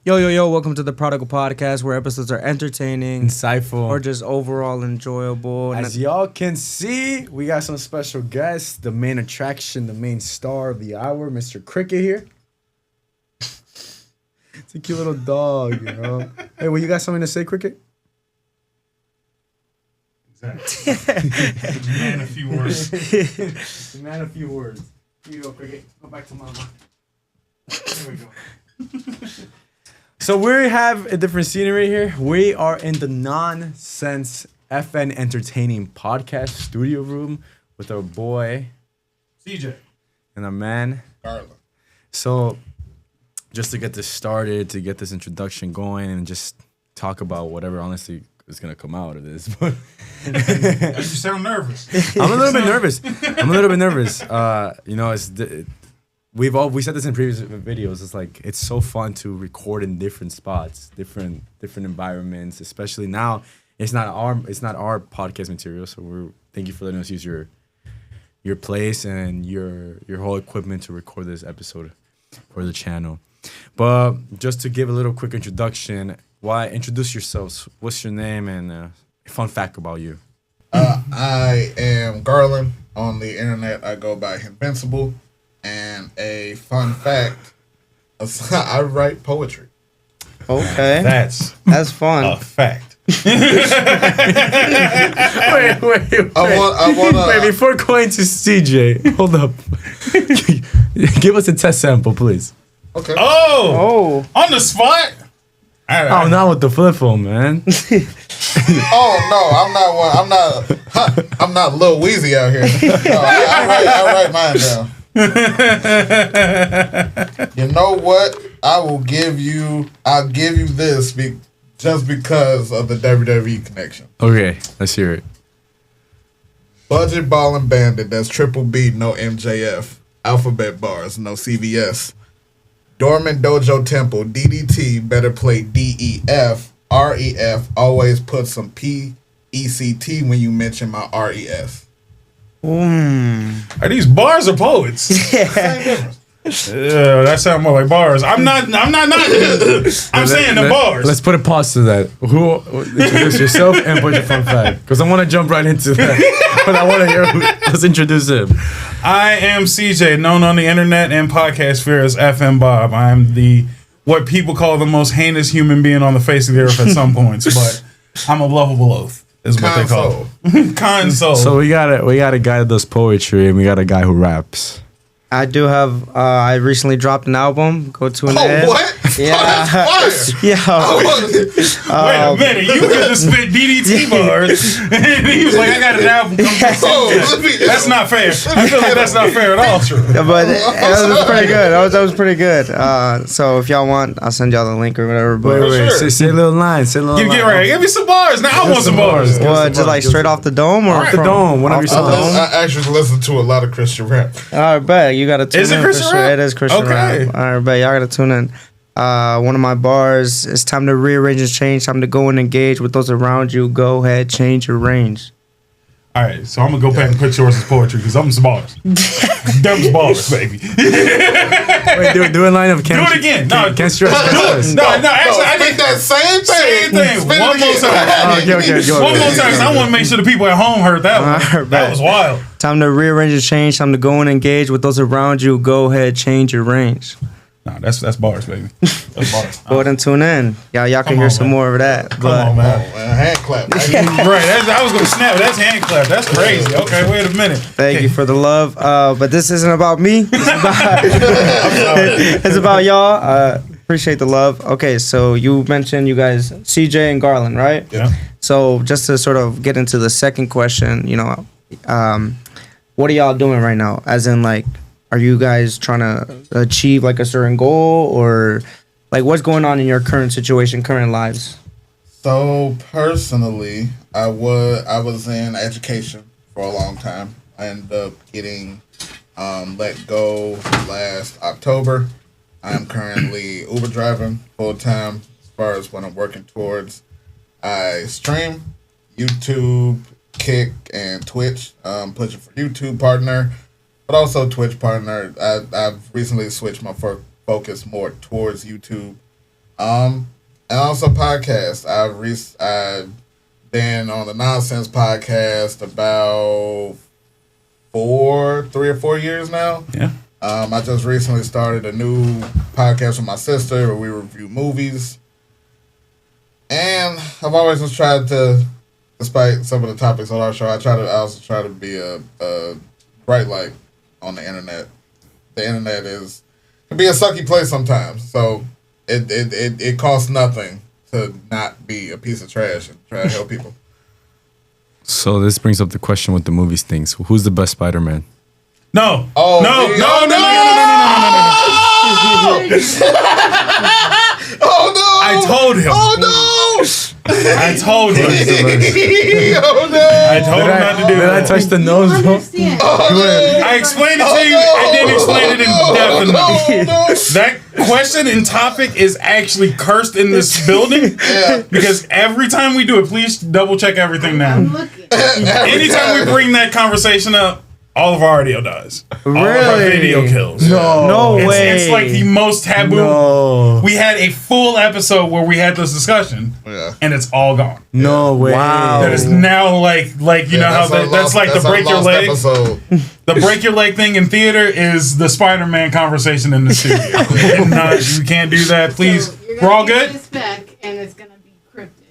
Yo, welcome to the Prodigal Podcast, where episodes are entertaining, insightful, or just overall enjoyable. As y'all can see, we got some special guests, the main attraction, the main star of the hour, Mr. Cricket here. It's a cute little dog, you know. Hey, well, you got something to say, Cricket? Exactly. Man, a few words. Man, a few words. Here you go, Cricket. Go back to mama. There we go. So we have a different scenery here. We are in the Nonsense FN Entertaining Podcast studio room with our boy CJ and our man Giancarlo. So just to get this started, to get this introduction going, and just talk about whatever honestly is gonna come out of this. But you sound nervous. I'm a little bit nervous. You know, we said this in previous videos. It's like it's so fun to record in different spots, different environments. Especially now, it's not our podcast material. So thank you for letting us use your place and your whole equipment to record this episode for the channel. But just to give a little quick introduction, introduce yourselves? What's your name and a fun fact about you? I am Garland. On the internet, I go by Invincible. And a fun fact, I write poetry. Okay. That's fun. A fact. Wait. Wait, before going to CJ, hold up. Give us a test sample, please. Okay. Oh. On the spot? All right. Oh, not with the flip phone, man. Oh no, I'm not Lil Weezy out here. No, I write mine down. You know what? I'll give you this just because of the WWE connection. Okay, let's hear it. Budget Ballin' Bandit, that's Triple B, no MJF. Alphabet Bars, no CVS. Dormant Dojo Temple, DDT, better play DEF. REF, always put some PECT when you mention my RES. Are these bars or poets? Same difference. That sounds more like bars. I'm not I'm saying the bars. Let's put a pause to that. Who introduce yourself and put your fun fact, because I want to jump right into that. But I want to hear. Let's introduce him. I am CJ, known on the internet and podcast sphere as FM Bob. I'm what people call the most heinous human being on the face of the earth at some points, but I'm a lovable oath. Is what they call it. Kind soul. So we got a guy that does poetry, and we got a guy who raps. I do have. I recently dropped an album. Go to an ad. What? Yeah. Oh, that's fire. Yeah. Wait a minute, you get to spit DDT bars, and he was like, "I got an album." That's not fair. I feel like that's not fair at all. But that was pretty good. That was pretty good. So if y'all want, I'll send y'all the link or whatever. But Wait. Say a little line. Say a little line. Get ready. Give me some bars. Now I want some bars. What, just like straight off the dome or off the dome? Whatever you saw. I actually listen to a lot of Christian rap. All right, bet you got to tune in. Is it Christian rap? It is Christian rap. All right, bet y'all got to tune in. One of my bars, it's time to rearrange and change, time to go and engage with those around you. Go ahead, change your range. All right, so I'm going to go back and put yours as poetry because I'm some bars. Them bars, baby. Wait, do a line of can't. Do it again. Can't stress. No, actually, I think think that same thing. One more time. One more time, 'cause I want to make sure the people at home heard that one. That was wild. Time to rearrange and change, time to go and engage with those around you. Go ahead, change your range. No, that's bars, baby. That's bars. Go ahead and tune in. Y'all can hear some more of that. Come on, man. Hand clap. Right, I was going to snap. That's hand clap. That's crazy. Okay, wait a minute. Thank you for the love. But this isn't about me. It's about y'all. Appreciate the love. Okay, so you mentioned you guys, CJ and Garland, right? Yeah. So just to sort of get into the second question, what are y'all doing right now? As in, like, are you guys trying to achieve like a certain goal, or like what's going on in your current situation, current lives? So personally, I was in education for a long time. I ended up getting let go last October. I'm currently Uber driving full time as far as what I'm working towards. I stream YouTube, Kick, and Twitch. Pushing for YouTube partner, but also Twitch partner. I've recently switched my focus more towards YouTube. And also podcasts. I've been on the Nonsense podcast about 3 or 4 years now. Yeah. I just recently started a new podcast with my sister where we review movies. And I've always just tried to, despite some of the topics on our show, I also try to be a bright light on the internet. The internet can be a sucky place sometimes. So it costs nothing to not be a piece of trash and try to help people. So this brings up the question with the movies things. Who's the best Spider-Man? No. Oh, No. me- No. oh, No. Oh no! I told him. Oh no! I told him. Oh no! I told him not to do Did I that. touch the nose, bro? Understand. I explained it to you. I didn't explain it in depth enough. That question and topic is actually cursed in this building because every time we do it, please double check everything now. I'm looking. Anytime we bring that conversation up, all of our audio dies. All of our Really? video kills. No It's, way. it's like the most taboo. No. We had a full episode where we had this discussion, and it's all gone. No way. Wow. That is now like you know how that's like the break your leg. Episode. The break your leg thing in theater is the Spider-Man conversation in the studio. You can't do that, please. So you're We're all gonna good. give me a spec, and it's gonna be cryptic.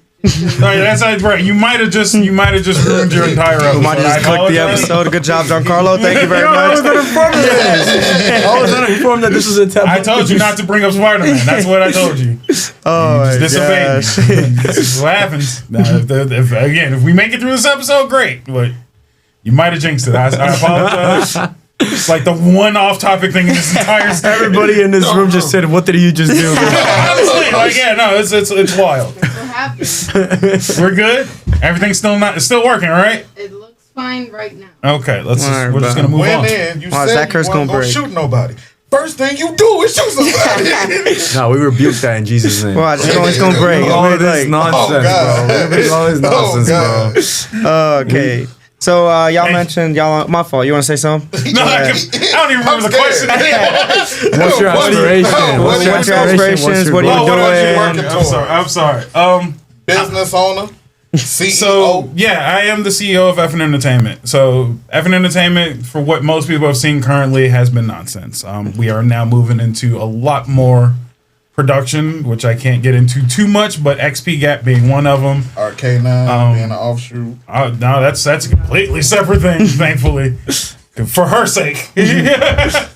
Right, that's right. You might have just ruined your entire episode. You might just I click the apologize. episode. Good job, Giancarlo. Thank you very much. I was uninformed that this was a taboo. I told you not to bring up Spider-Man. That's what I told you. Oh my Just disobeyed gosh. me. This is what happens. Now, if we make it through this episode, great. But you might have jinxed it. I apologize. It's like the one off-topic thing in this entire story. Everybody in this room just said, "What did you just do?" Honestly, like it's wild. What happened? We're good. Everything's it's still working, right? It looks fine right now. Okay, we're just Alright, gonna move When on. then you Wow, is said that curse you weren't gonna break? shoot nobody. First thing you do is shoot somebody. No, we rebuke that in Jesus' name. Well, it's gonna break. all It's of this like- nonsense, God. bro. We're all this nonsense, bro. Okay. So y'all mentioned my fault. You want to say something? No, I don't even remember the question. What's your aspiration? What's your aspirations? What are you Oh, what doing? are you working? I'm sorry. Business owner, CEO. So yeah, I am the CEO of FN Entertainment. So FN Entertainment, for what most people have seen currently, has been nonsense. We are now moving into a lot more production, which I can't get into too much, but XP Gap being one of them. RK9 being an offshoot. No, that's a completely separate thing, thankfully, for her sake. But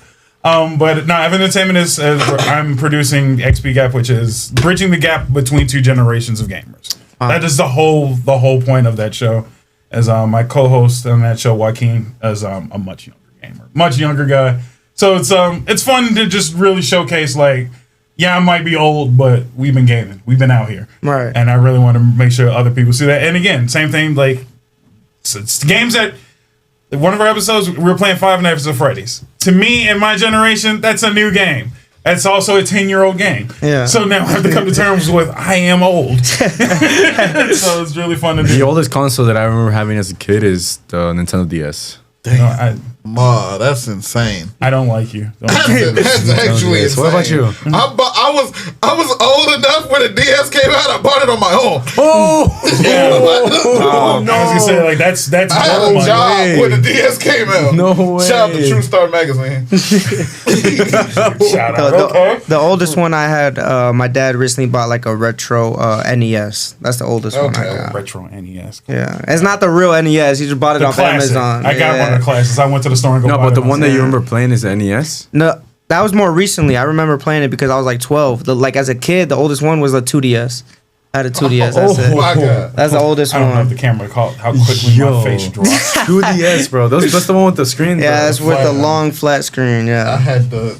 no, FN Entertainment is I'm producing XP Gap, which is bridging the gap between two generations of gamers. That is the whole point of that show. As my co-host on that show, Joaquin, is a much younger gamer, much younger guy. So it's fun to just really showcase like. Yeah, I might be old, but we've been gaming. We've been out here. Right. And I really want to make sure other people see that. And again, same thing, like, it's games that, one of our episodes, we were playing Five Nights at Freddy's. To me, in my generation, that's a new game. That's also a 10-year-old game. Yeah. So now I have to come to terms with, I am old. So it's really fun to do. The oldest console that I remember having as a kid is the Nintendo DS. No, Ma, that's insane. I don't like you. Don't That's actually DS. insane. What about you? I was old enough when the DS came out. I bought it on my own. I was gonna say like that's I had old a money. job when the DS came out. No way. Shout out to True Star Magazine. Shout out. The oldest one I had, my dad recently bought like a retro NES. That's the oldest one I Okay. got. Retro NES. Yeah, it's not the real NES. He just bought it The off classic. Amazon. I got one of the classes. I went to the store and go No, buy but the them one that myself. you remember playing is the NES. No, that was more recently. I remember playing it because I was like 12. Like as a kid, the oldest one was a 2DS. I had a 2DS. That's Oh it. my God. That's the oldest I don't know if one. the camera caught how quickly my Yo. face dropped. 2DS, bro. That's the one with the screen. Yeah, that's with the flat one. long flat screen. I Yeah. had the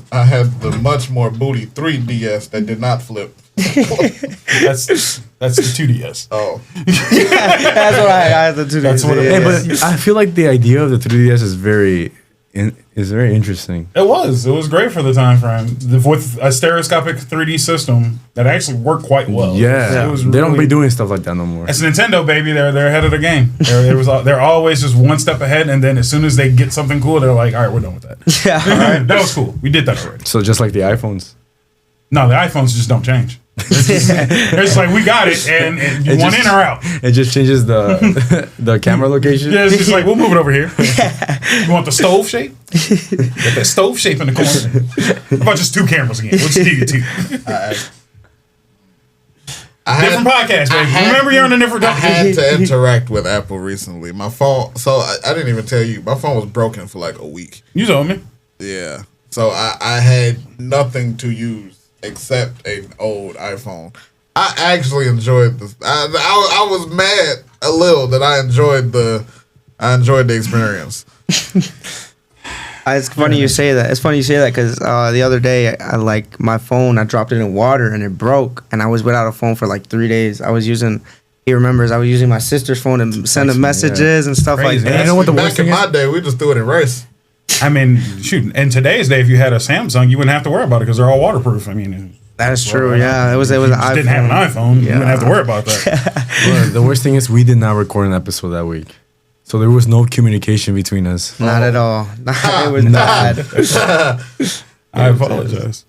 much more booty 3DS that did not flip. That's the 2DS. Oh, That's what I had the 2DS. That's what it Hey, is. but I feel like the idea of the 3DS is very interesting. It was great for the time frame with a stereoscopic 3D system that actually worked quite well. Yeah, It was they don't really- be doing stuff like that no more. It's Nintendo, baby. They're ahead of the game. They're always just one step ahead, and then as soon as they get something cool, they're like, all right, we're done with that. Yeah. That was cool. We did that already. So just like the iPhones. No, the iPhones just don't change. It's like, we got it, and you want in or out? It just changes the camera location. Yeah, it's just like, we'll move it over here. You want the stove shape? Get that stove shape in the corner. How about just 2 cameras again? We'll just give you 2. Different podcast, baby. Remember, you're on a different. I had to interact with Apple recently. My phone, so I didn't even tell you. My phone was broken for like a week. You told me. Yeah. So I had nothing to use except an old iPhone. I actually enjoyed this. I was mad a little that I enjoyed the experience. It's funny you say that. It's funny you say that because the other day, I like my phone. I dropped it in water and it broke, and I was without a phone for like 3 days. I was using. He remembers I was using my sister's phone and sending messages and stuff Crazy. like that. And you know what the Back worst thing in is? my day, we just threw it in rice. I mean, shoot. In today's day, if you had a Samsung, you wouldn't have to worry about it because they're all waterproof. I mean, That is true. Yeah, it was if an you just iPhone. didn't have an iPhone, you Yeah. wouldn't have to worry about that. Well, the worst thing is we did not record an episode that week, so there was no communication between us. Not at all. It was bad. I apologize.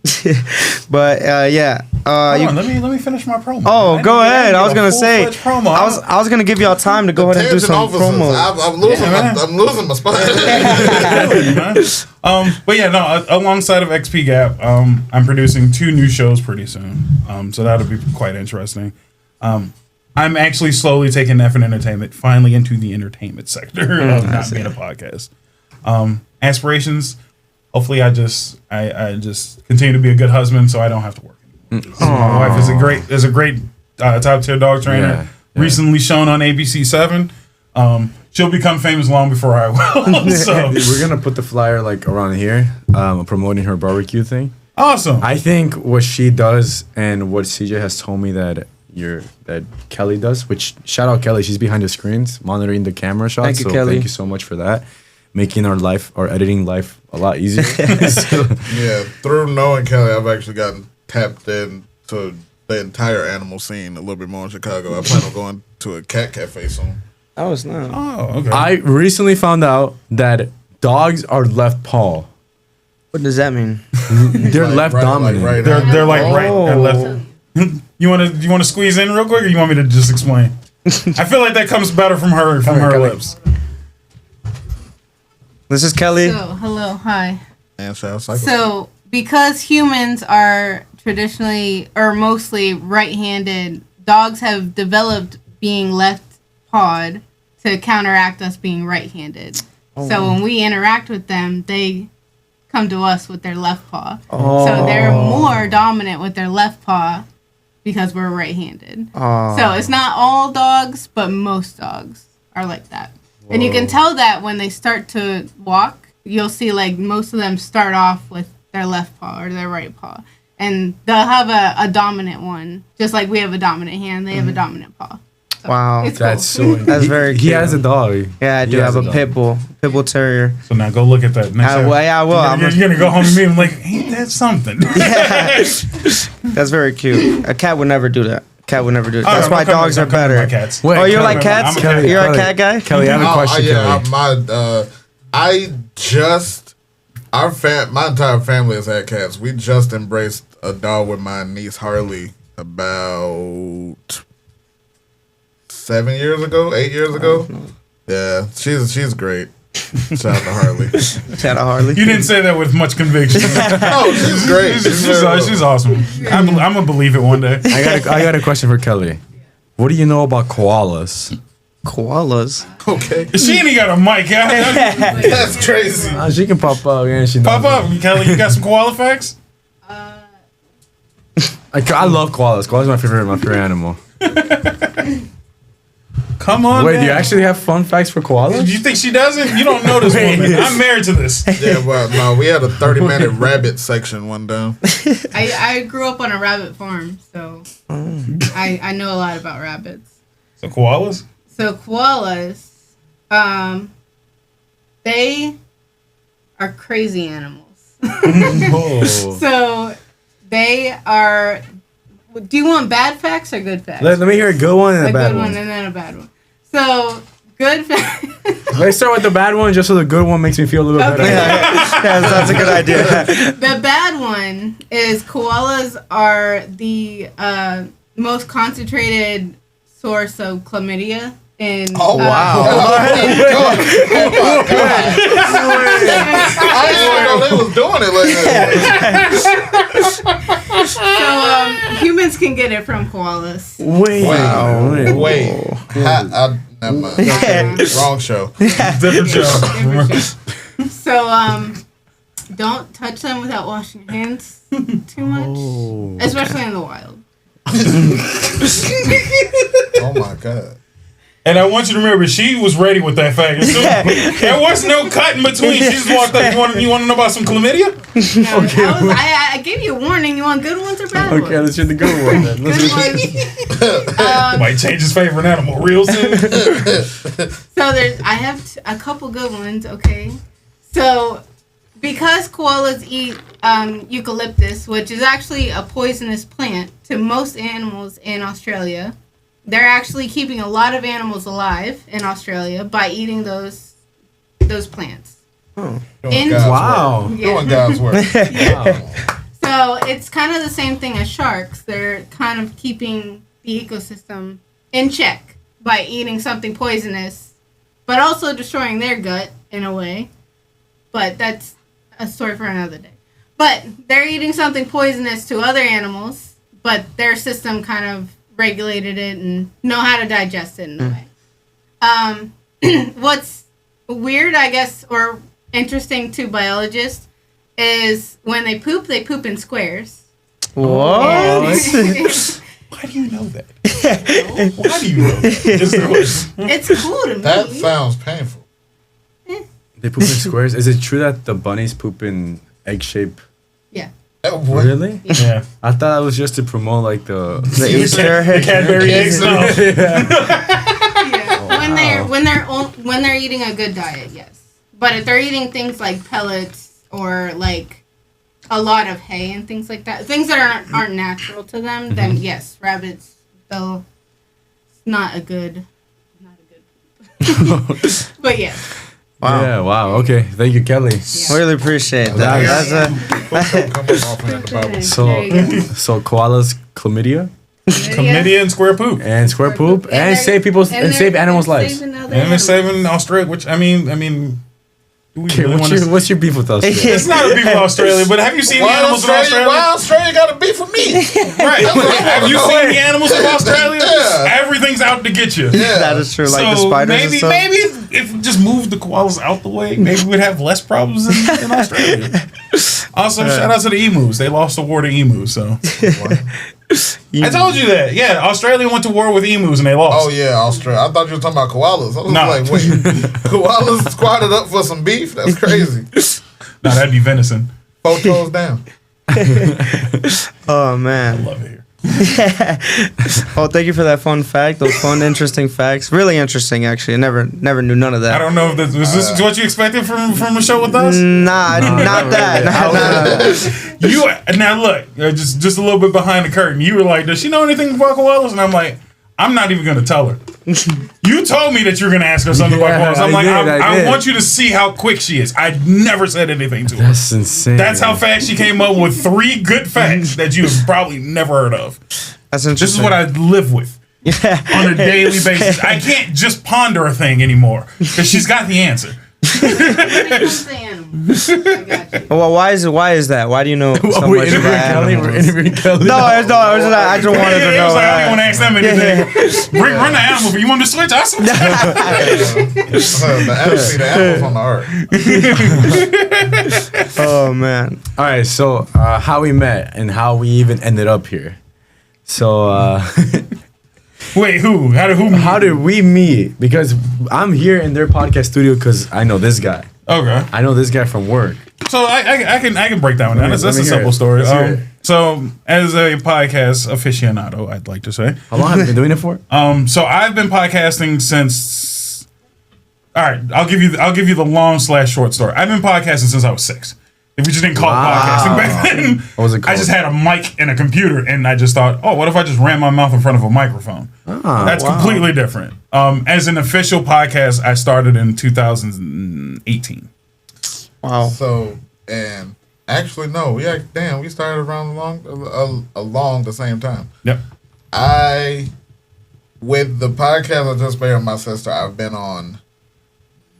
But yeah. Hold You, on, let me finish my promo. oh, man. go I ahead. didn't I was get a gonna say. full-fledged promo. I was gonna give y'all time to go ahead and do some Tangent officers. promos. I'm losing my spine. But yeah, no. Alongside of XP Gap, I'm producing 2 new shows pretty soon. So that'll be quite interesting. I'm actually slowly taking F and Entertainment finally into the entertainment sector of not being a podcast. Aspirations. Hopefully, I just continue to be a good husband, so I don't have to work anymore. So my wife is a great top tier dog trainer. Yeah. Recently shown on ABC7. She'll become famous long before I will. So We're gonna put the flyer like around here, promoting her barbecue thing. awesome. I think what she does and what CJ has told me that Kelly does, which shout out Kelly, she's behind the screens monitoring the camera shots. Thank you, so Kelly. thank you so much for that, making our editing life a lot easier. Yeah, through knowing Kelly, I've actually gotten tapped into the entire animal scene a little bit more in Chicago. I plan on going to a cat cafe soon. That was not. Oh, okay. I recently found out that dogs are left paw. What does that mean? They're Like, left right- dominant. like right they're like Oh. right and left. You want to squeeze in real quick, or you want me to just explain? I feel like that comes better from her Kelly. lips. This is Kelly. So, hello, hi. And shout out So, because humans are traditionally or mostly right-handed, dogs have developed being left-pawed to counteract us being right-handed. So when we interact with them, they come to us with their left paw. So they're more dominant with their left paw because we're right-handed. So it's not all dogs, but most dogs are like that. And you can tell that when they start to walk, you'll see like most of them start off with their left paw or their right paw. And they'll have a dominant one. Just like we have a dominant hand, they have a dominant paw. So Wow. it's That's cool. so. That's very He cute. has a dog. Yeah, I He do has have a dog. pit bull terrier. So now go look at that. Next time. Well, yeah, I will. You're gonna go home to me and like, ain't that something? That's very cute. A cat would never do that. Cat would never do that. Oh, That's no, why don't come- dogs are don't come to my better. cats. Wait, Oh, you're Kelly, like cats? I'm a cat. You're a Kelly. cat guy? Kelly, I have a question, Kelly. My entire family has had cats. We just embraced a dog with my niece Harley about 8 years ago. Yeah, she's great. Shout out to Harley. Shout out Harley. You didn't say that with much conviction. No, she's great. She's awesome. I'm gonna believe it one day. I got a question for Kelly. What do you know about koalas? Koalas. Okay, She ain't even got a mic. that's crazy. She can pop up. Yeah, she Pop knows. up, Kelly. You got some koala facts? I love koalas. Koalas are my favorite animal. Come on. Wait, man. do you actually have fun facts for koalas? You think she doesn't? You don't know this woman. I'm married to this. Yeah, well, no, we had a 30-minute rabbit section one time. I grew up on a rabbit farm, so I know a lot about rabbits. So koalas? So koalas, they are crazy animals. Oh. So they are. Do you want bad facts or good facts? Let me hear a good one and a a bad good one. one and then a bad one. So Good. Let's start with the bad one, just so the good one makes me feel a little better. Yeah, that's a good idea. The bad one is koalas are the most concentrated source of chlamydia in. Oh, wow. I didn't know they was doing it like that. So humans can get it from koalas. Wait. Never mind. Okay, wrong show. Different show. So don't touch them without washing your hands too much, especially in the wild. Oh my god. And I want you to remember, she was ready with that fact. There was no cut in between. She just walked up. You want to know about some chlamydia? No, I gave you a warning. You want good ones or bad ones? Okay, let's hear the good one then. Good ones. Might change his favorite animal real soon. So I have a couple good ones. Okay, so because koalas eat eucalyptus, which is actually a poisonous plant to most animals in Australia. They're actually keeping a lot of animals alive in Australia by eating those plants. Oh. Wow. Doing God's work. So it's kind of the same thing as sharks. They're kind of keeping the ecosystem in check by eating something poisonous, but also destroying their gut in a way. But that's a story for another day. But they're eating something poisonous to other animals, but their system kind of regulated it and know how to digest it in a way. What's weird, I guess, or interesting to biologists is when they poop in squares. What? Why do you know that? Why do you know that? It's cool to me. That sounds painful. They poop in squares. Is it true that the bunnies poop in egg shape? Yeah. What? Really? Yeah. I thought it was just to promote like the Easter. The Cadbury eggs. No. Yeah. When they're eating a good diet, yes. But if they're eating things like pellets or like a lot of hay and things like that, things that aren't natural to them, then yes, rabbits they'll not a good but yes. Wow. Yeah, wow. Okay. Thank you, Kelly. Yeah. Really appreciate that. So koalas chlamydia Chlamydia and square poop. and square poop and save people's and save animals' lives. And they're saving Australia, which I mean. Do we Okay, really wanna what's your beef with us? It's not a beef with Australia, but have you seen the animals in Australia? Why Australia got a beef with me? Right. Have you seen the animals in Australia? Yeah. Everything's out to get you. Yeah. That is true. Like the So spiders and stuff. maybe if we just moved the koalas out the way, maybe we'd have less problems in Australia. Also, shout out to the emus. They lost the war to emus, so. I told you that. Yeah, Australia went to war with emus and they lost. Oh yeah, Australia. I thought you were talking about koalas. I was No. like, wait, koalas squatted up for some beef? That's crazy. No, that'd be venison. 4 toes down. Oh I man. love it here. Oh, thank you for that fun fact. Those fun, interesting facts. Really interesting, actually. I never knew none of that. I don't know if this was this what you expected from a show with us. Nah, not that. Nah. You now look, just a little bit behind the curtain. You were like, "Does she know anything about koalas?" And I'm like, "I'm not even gonna tell her." You told me that you were gonna ask her something about koalas. I'm I want you to see how quick she is. I never said anything to her. That's insane. That's how fast she came up with 3 good facts that you have probably never heard of. That's interesting. This is what I live with on a daily basis. I can't just ponder a thing anymore because she's got the answer. When it comes to animals, I got you. Well, why is that? Why do you know so we're much interviewing about Kelly. animals? We're interviewing Kelly. I just wanted to He know. was like, I don't want to ask them anything. Run the animal, but you want to switch? I switch. The animals on the ark. Oh man. All right. So how we met and how we even ended up here. So Wait, who? how did we meet? Because I'm here in their podcast studio because I know this guy. Okay. I know this guy from work. So I can break that one down. That's Let a me hear simple it. story. Let's hear it. So as a podcast aficionado, I'd like to say, How long have you been doing it for? so I've been podcasting since. All right, I'll give you the long/short story. I've been podcasting since I was 6 If you just didn't call it podcasting back then, What was it called? I just had a mic and a computer, and I just thought, oh, what if I just ran my mouth in front of a microphone? That's completely different. As an official podcast, I started in 2018. Wow. So, and actually, no, we started around along the same time. Yep. With the podcast I just made with my sister, I've been on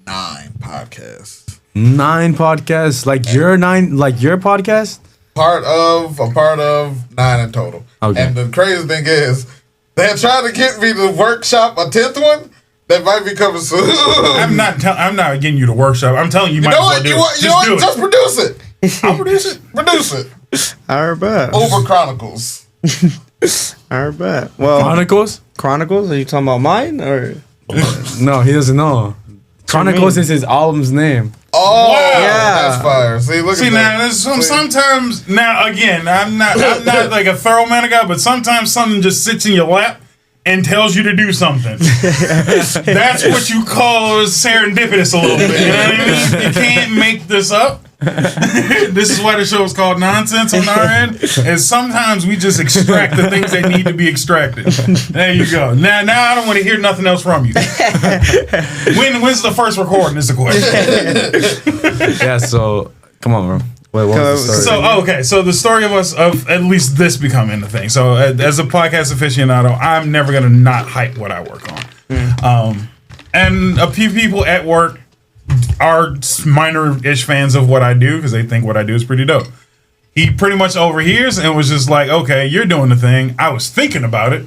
9 podcasts. 9 podcasts, like your podcast. I'm part of 9 in total. Okay. And the crazy thing is, they're trying to get me to workshop a 10th one. That might be coming soon. I'm not getting you to workshop. I'm telling you, You know what? Just produce it. I'll produce it. Produce it. I bet. Over Chronicles. I bet. Well, Chronicles? Chronicles? Are you talking about mine or? No, he doesn't know. Chronicles is his album's name. Oh, Wow. that's fire. See, look at now, that. sometimes, now again, I'm not like a thorough man of God, but sometimes something just sits in your lap and tells you to do something. That's what you call serendipitous a little bit. You know what I mean? You can't make this up. This is why the show is called Nonsense on our end. And sometimes we just extract the things that need to be extracted. There you go. Now I don't want to hear nothing else from you. When's the first recording is the question. Yeah, so come on, bro. Wait, what was the story? So the story of us, of at least this becoming the thing. So as a podcast aficionado, I'm never gonna not hype what I work on. And a few people at work are minor-ish fans of what I do because they think what I do is pretty dope. He pretty much overhears and was just like, okay, you're doing the thing. I was thinking about it,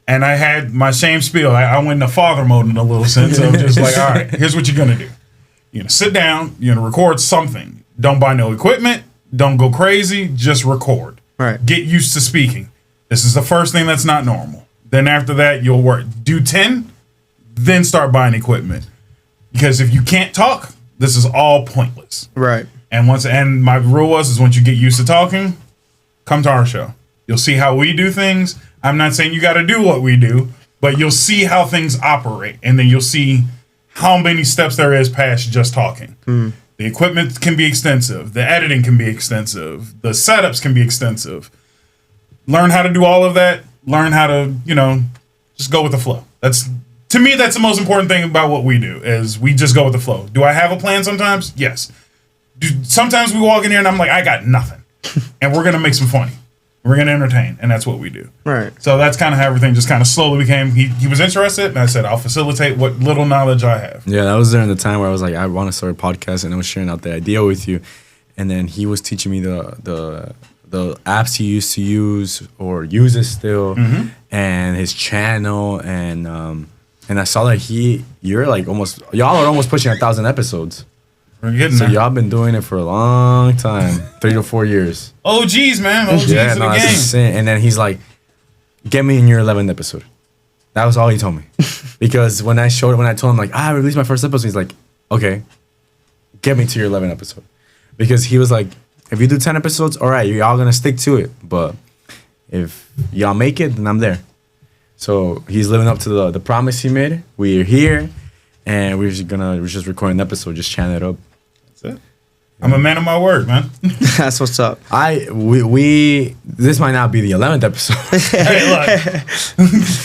and I had my shame spiel. I went into father mode in a little sense of just like, all right, here's what you're gonna do. You're gonna sit down, you're gonna record something. Don't buy no equipment. Don't go crazy. Just record. Right. Get used to speaking. This is the first thing that's not normal. Then after that, you'll work. Do 10, then start buying equipment. Because if you can't talk, this is all pointless. Right. And my rule was once you get used to talking, come to our show. You'll see how we do things. I'm not saying you got to do what we do, but you'll see how things operate, and then you'll see how many steps there is past just talking. The equipment can be extensive. The editing can be extensive. The setups can be extensive. Learn how to do all of that. Learn how to, just go with the flow. To me, that's the most important thing about what we do is we just go with the flow. Do I have a plan sometimes? Yes. Sometimes we walk in here and I'm like, I got nothing. And we're going to make some funny. We're going to entertain. And that's what we do. Right. So that's kind of how everything just kind of slowly became. He was interested, and I said, I'll facilitate what little knowledge I have. Yeah, that was during the time where I was like, I want to start a podcast, and I was sharing out the idea with you. And then he was teaching me the apps he used to use or uses still, and his channel, and I saw that y'all are almost pushing 1,000 episodes. We're getting So there. y'all been doing it for a long time, 3 to 4 years. OGs, man. OGs of the that's game. insane. And then he's like, get me in your 11th episode. That was all he told me. Because when I told him like, I released my first episode, he's like, okay, get me to your 11th episode. Because he was like, if you do 10 episodes, all right, y'all gonna stick to it. But if y'all make it, then I'm there. So he's living up to the promise he made. We're here, and we're just recording an episode, just chatting it up. That's it. I'm a man of my word, man. That's what's up. We this might not be the 11th episode. Hey, look.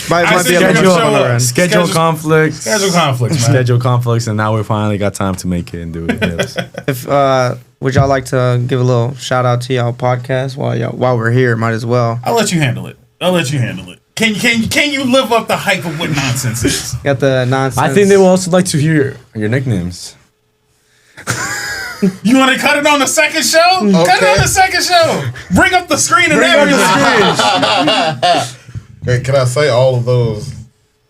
Might be a said little you're rough on gonna our end. Schedule conflicts. Schedule conflicts, man. Schedule conflicts, and now we finally got time to make it and do it. Yes. If would y'all like to give a little shout out to y'all podcast while we're here? Might as well. I'll let you handle it. Can you live up the hype of what nonsense is? Got the nonsense. I think they will also like to hear your nicknames. You want to cut it on the second show? Cut it on the second show. Bring up the screen and everything. Hey, can I say all of those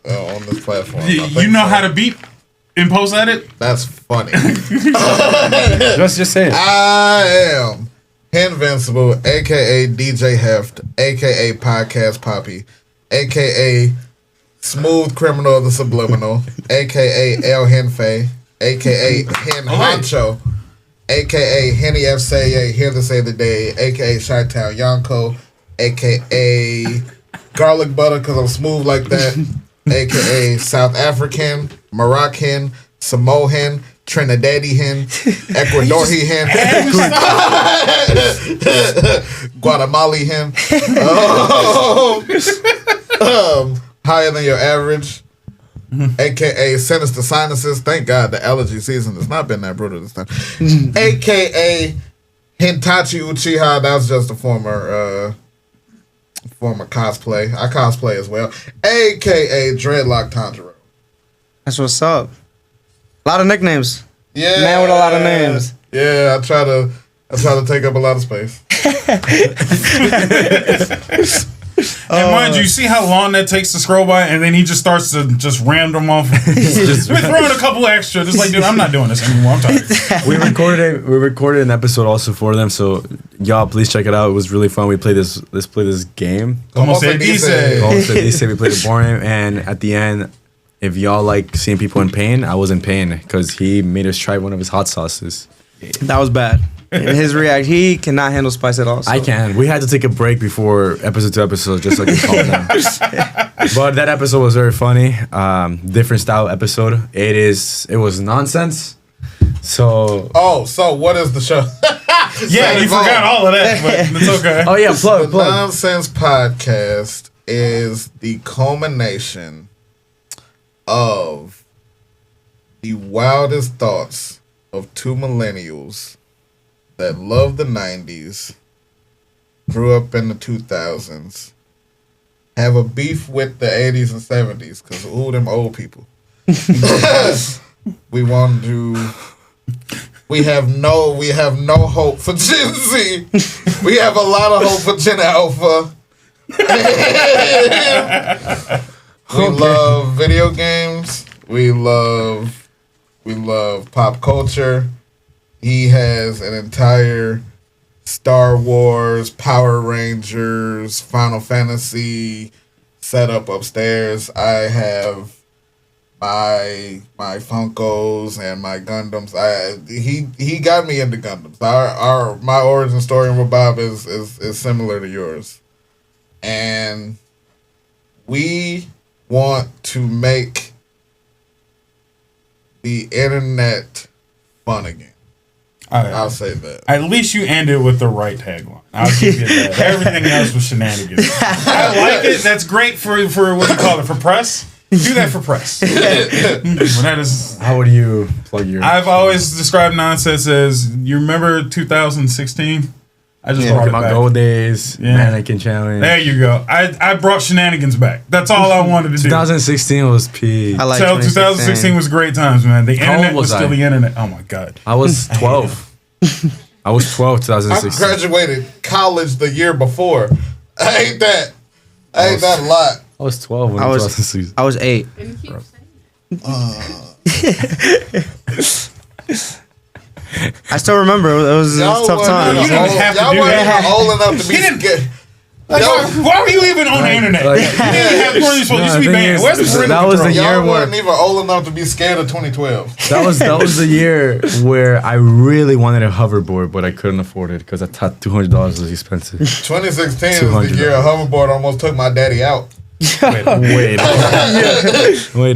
on this platform? You know how to beep and post edit? That's funny. Just say it. I am Invincible, a.k.a. DJ Heft, a.k.a. Podcast Poppy, a.k.a. Smooth Criminal of the Subliminal, a.k.a. El Henfe, a.k.a. Hen Honcho, a.k.a. Henny F. Say, Here to Say the Day, a.k.a. Chi-Town Yonko, a.k.a. Garlic Butter because I'm smooth like that, a.k.a. South African, Moroccan, Samoan, Trinidadian, Ecuadorian, Guatemalian, higher than your average, aka sinister sinuses. Thank God the allergy season has not been that brutal this time. Aka Hitachi Uchiha. That's just a former cosplay. I cosplay as well. Aka Dreadlock Tanjiro. That's what's up. A lot of nicknames. Yeah, Man with a lot of names. Yeah, I try to take up a lot of space. And mind you, see how long that takes to scroll by, and then he just starts to just ram them off. We're throwing a couple extra. Just like, dude, I'm not doing this anymore. I'm tired. We recorded an episode also for them, so y'all please check it out. It was really fun. We played this. Let's play this game. Como se dice. They say we played it boring, and at the end, if y'all like seeing people in pain, I was in pain because he made us try one of his hot sauces. That was bad. And his react, he cannot handle spice at all. So. I can. We had to take a break before episode to episode just so I could calm down. But that episode was very funny. Different style episode. It was nonsense. So. So what is the show? Yeah, you forgot all of that, but it's okay. Oh yeah, plug. The Nonsense Podcast is the culmination of the wildest thoughts of two millennials that love the 90s, grew up in the 2000s, have a beef with the 80s and 70s because them old people. We have no hope for Gen Z. We have a lot of hope for Gen Alpha. We love video games. We love pop culture. He has an entire Star Wars, Power Rangers, Final Fantasy setup upstairs. I have my Funkos and my Gundams. He got me into Gundams. My origin story with Bob is similar to yours, and we want to make the internet fun again. I'll say that. At least you ended with the right tagline. I'll give you that. Everything else was shenanigans. I like it. That's great for what do you call it, for press? Do that for press. That is. How would you plug your... I've always described nonsense as, you remember 2016? I just brought it back. Gold Days, Mannequin Challenge. There you go. I brought shenanigans back. That's all I wanted to do. 2016 was peak. I like 2016 was great times, man. The internet was still the internet. Oh my God. I was 12. I was 12, 2016. I graduated college the year before. I ain't that a lot. I was 12 when 2016. I was 8. I still remember it was a tough time. You didn't have to do that. Y'all weren't old enough to be scared. Why were you even on the internet? You didn't have used to be banned. Where's the parental that was the control? year Y'all where weren't even old enough to be scared of 2012. that was the year where I really wanted a hoverboard, but I couldn't afford it because I thought $200 was expensive. 2016 is the year a hoverboard almost took my daddy out. Wait a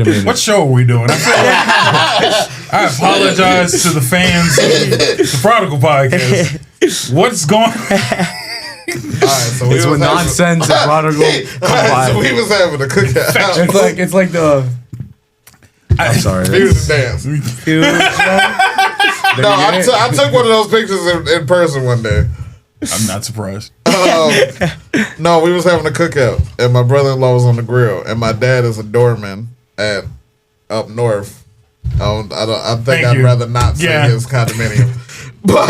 minute. What show are we doing? I apologize to the fans of the Prodigal podcast. What's going on? Alright, so It's with nonsense and Prodigal. So we was having a cookout. It's like the... I'm sorry. Fusion dance. No, I took one of those pictures in person one day. I'm not surprised. No, we was having a cookout, and my brother-in-law was on the grill, and my dad is a doorman at up north. I think I'd rather not say his condominium, but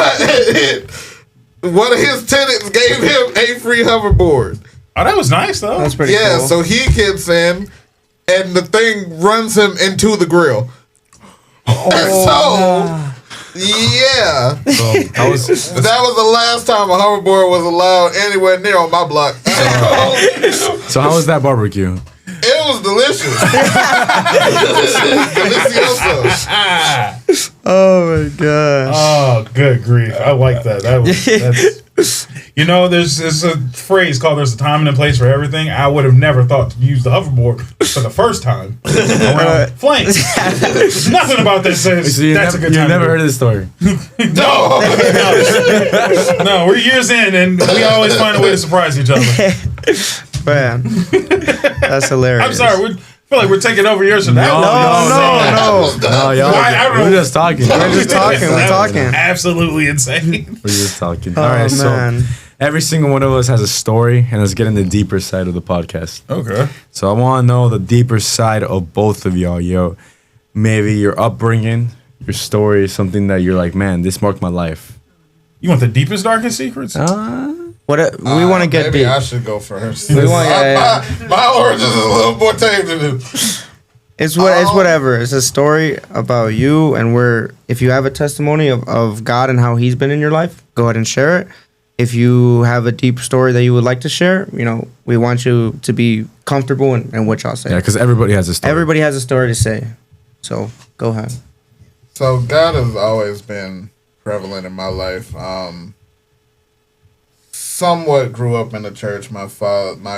one of his tenants gave him a free hoverboard. Oh, that was nice though. That's pretty cool. Yeah, so he gets in, and the thing runs him into the grill. Yeah. That was the last time a hoverboard was allowed anywhere near on my block. So how was that barbecue? It was delicious. Delicioso. Oh my gosh. Oh, good grief! I like that. That's You know, there's a phrase called "there's a time and a place for everything." I would have never thought to use the hoverboard for the first time around flames. Nothing about that says So that's a good time. You never heard of this story. No, no, we're years in, and we always find a way to surprise each other. Man, that's hilarious. I'm sorry, I feel like we're taking over yours. No, No, y'all. I don't know. We're just talking. We're talking. Absolutely insane. We're just talking. Oh, All right, man. so every single one of us has a story, and let's get in the deeper side of the podcast. Okay. So I want to know the deeper side of both of y'all. Yo, maybe your upbringing, your story, something that you're like, man, this marked my life. You want the deepest, darkest secrets? We want to get maybe deep. I should go first. We want- my origins is a little more tame than this. It's whatever. It's a story about you, and if you have a testimony of God and how He's been in your life, go ahead and share it. If you have a deep story that you would like to share, we want you to be comfortable in what y'all say. Yeah, because everybody has a story. Everybody has a story to say, so go ahead. So God has always been prevalent in my life. Somewhat grew up in the church. My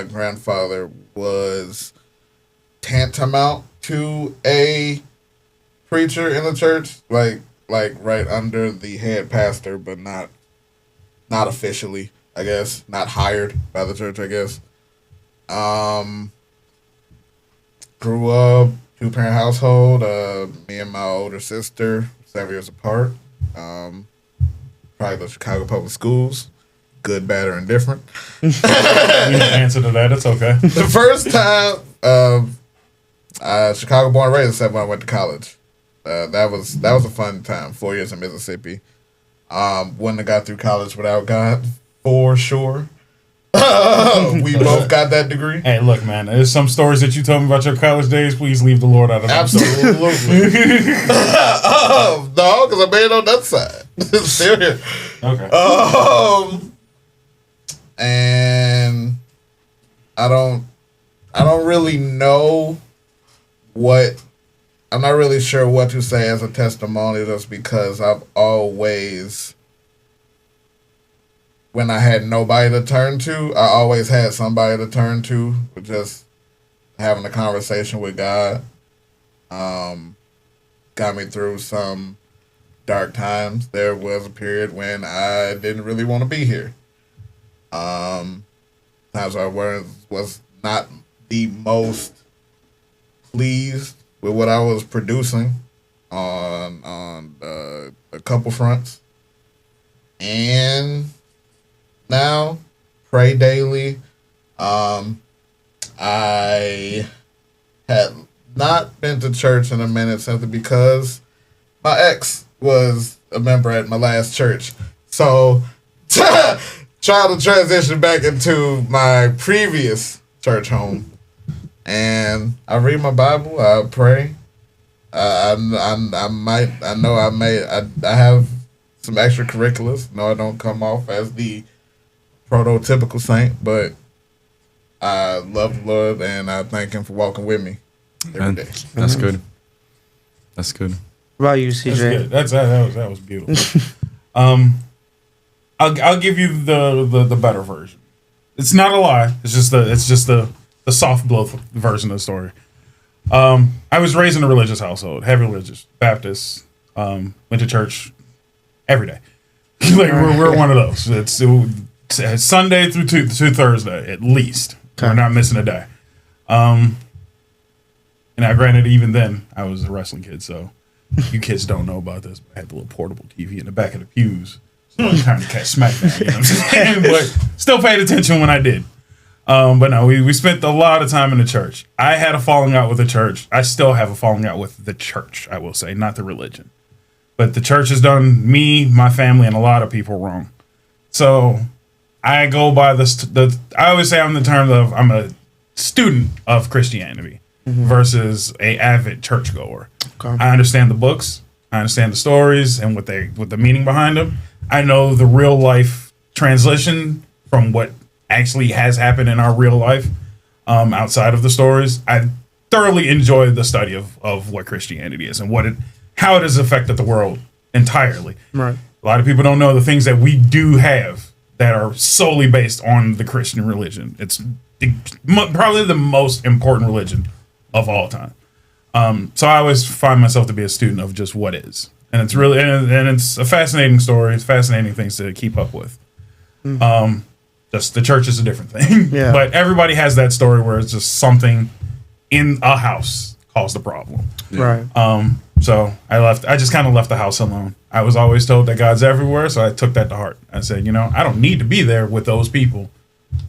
grandfather was tantamount to a preacher in the church, like right under the head pastor, but not officially, I guess, not hired by the church, I guess. Grew up 2-parent household. Me and my older sister, 7 years apart. Probably the Chicago Public Schools. Good, bad, or indifferent. We don't answer to that. It's okay. The first time, Chicago born and raised, except when I went to college. That was a fun time. 4 years in Mississippi. Wouldn't have got through college without God, for sure. We both got that degree. Hey, look, man. There's some stories that you told me about your college days. Please leave the Lord out of them. Absolutely. No, because I made it on that side. Still here. Okay. And I don't really know I'm not really sure what to say as a testimony, just because I've always, when I had nobody to turn to, I always had somebody to turn to, with just having a conversation with God. Got me through some dark times. There was a period when I didn't really want to be here. Times I was not the most pleased with what I was producing on a couple fronts. And now, pray daily. I had not been to church in a minute simply because my ex was a member at my last church. So, trying to transition back into my previous church home. And I read my Bible. I pray. I have some extracurriculars. No, I don't come off as the prototypical saint, but I love the Lord and I thank Him for walking with me every day. That's good. That's good. What about you, That's CJ? good. That was beautiful. I'll give you the better version. It's not a lie. It's just the soft blow version of the story. I was raised in a religious household, heavy religious, Baptist. Went to church every day. Like we're one of those. It's Sunday through Thursday at least. Okay. We're not missing a day. And now, granted, even then, I was a wrestling kid, so you kids don't know about this. But I had the little portable TV in the back of the pews, so I was trying to catch SmackDown. You know what I'm saying? But still paid attention when I did. But no, we spent a lot of time in the church. I had a falling out with the church. I still have a falling out with the church, I will say, not the religion. But the church has done me, my family, and a lot of people wrong. So I go by I always say I'm a student of Christianity versus a avid churchgoer. Okay. I understand the books. I understand the stories and what the meaning behind them. I know the real life translation from what actually has happened in our real life outside of the stories. I thoroughly enjoy the study of what Christianity is and how it has affected the world entirely. Right. A lot of people don't know the things that we do have that are solely based on the Christian religion. It's probably the most important religion of all time. So I always find myself to be a student of just what is, and it's really and it's a fascinating story. It's fascinating things to keep up with. Just the church is a different thing, Yeah. but everybody has that story where it's just something in a house caused the problem. Right. So I just kind of left the house alone. I was always told that God's everywhere, so I took that to heart. I said, I don't need to be there with those people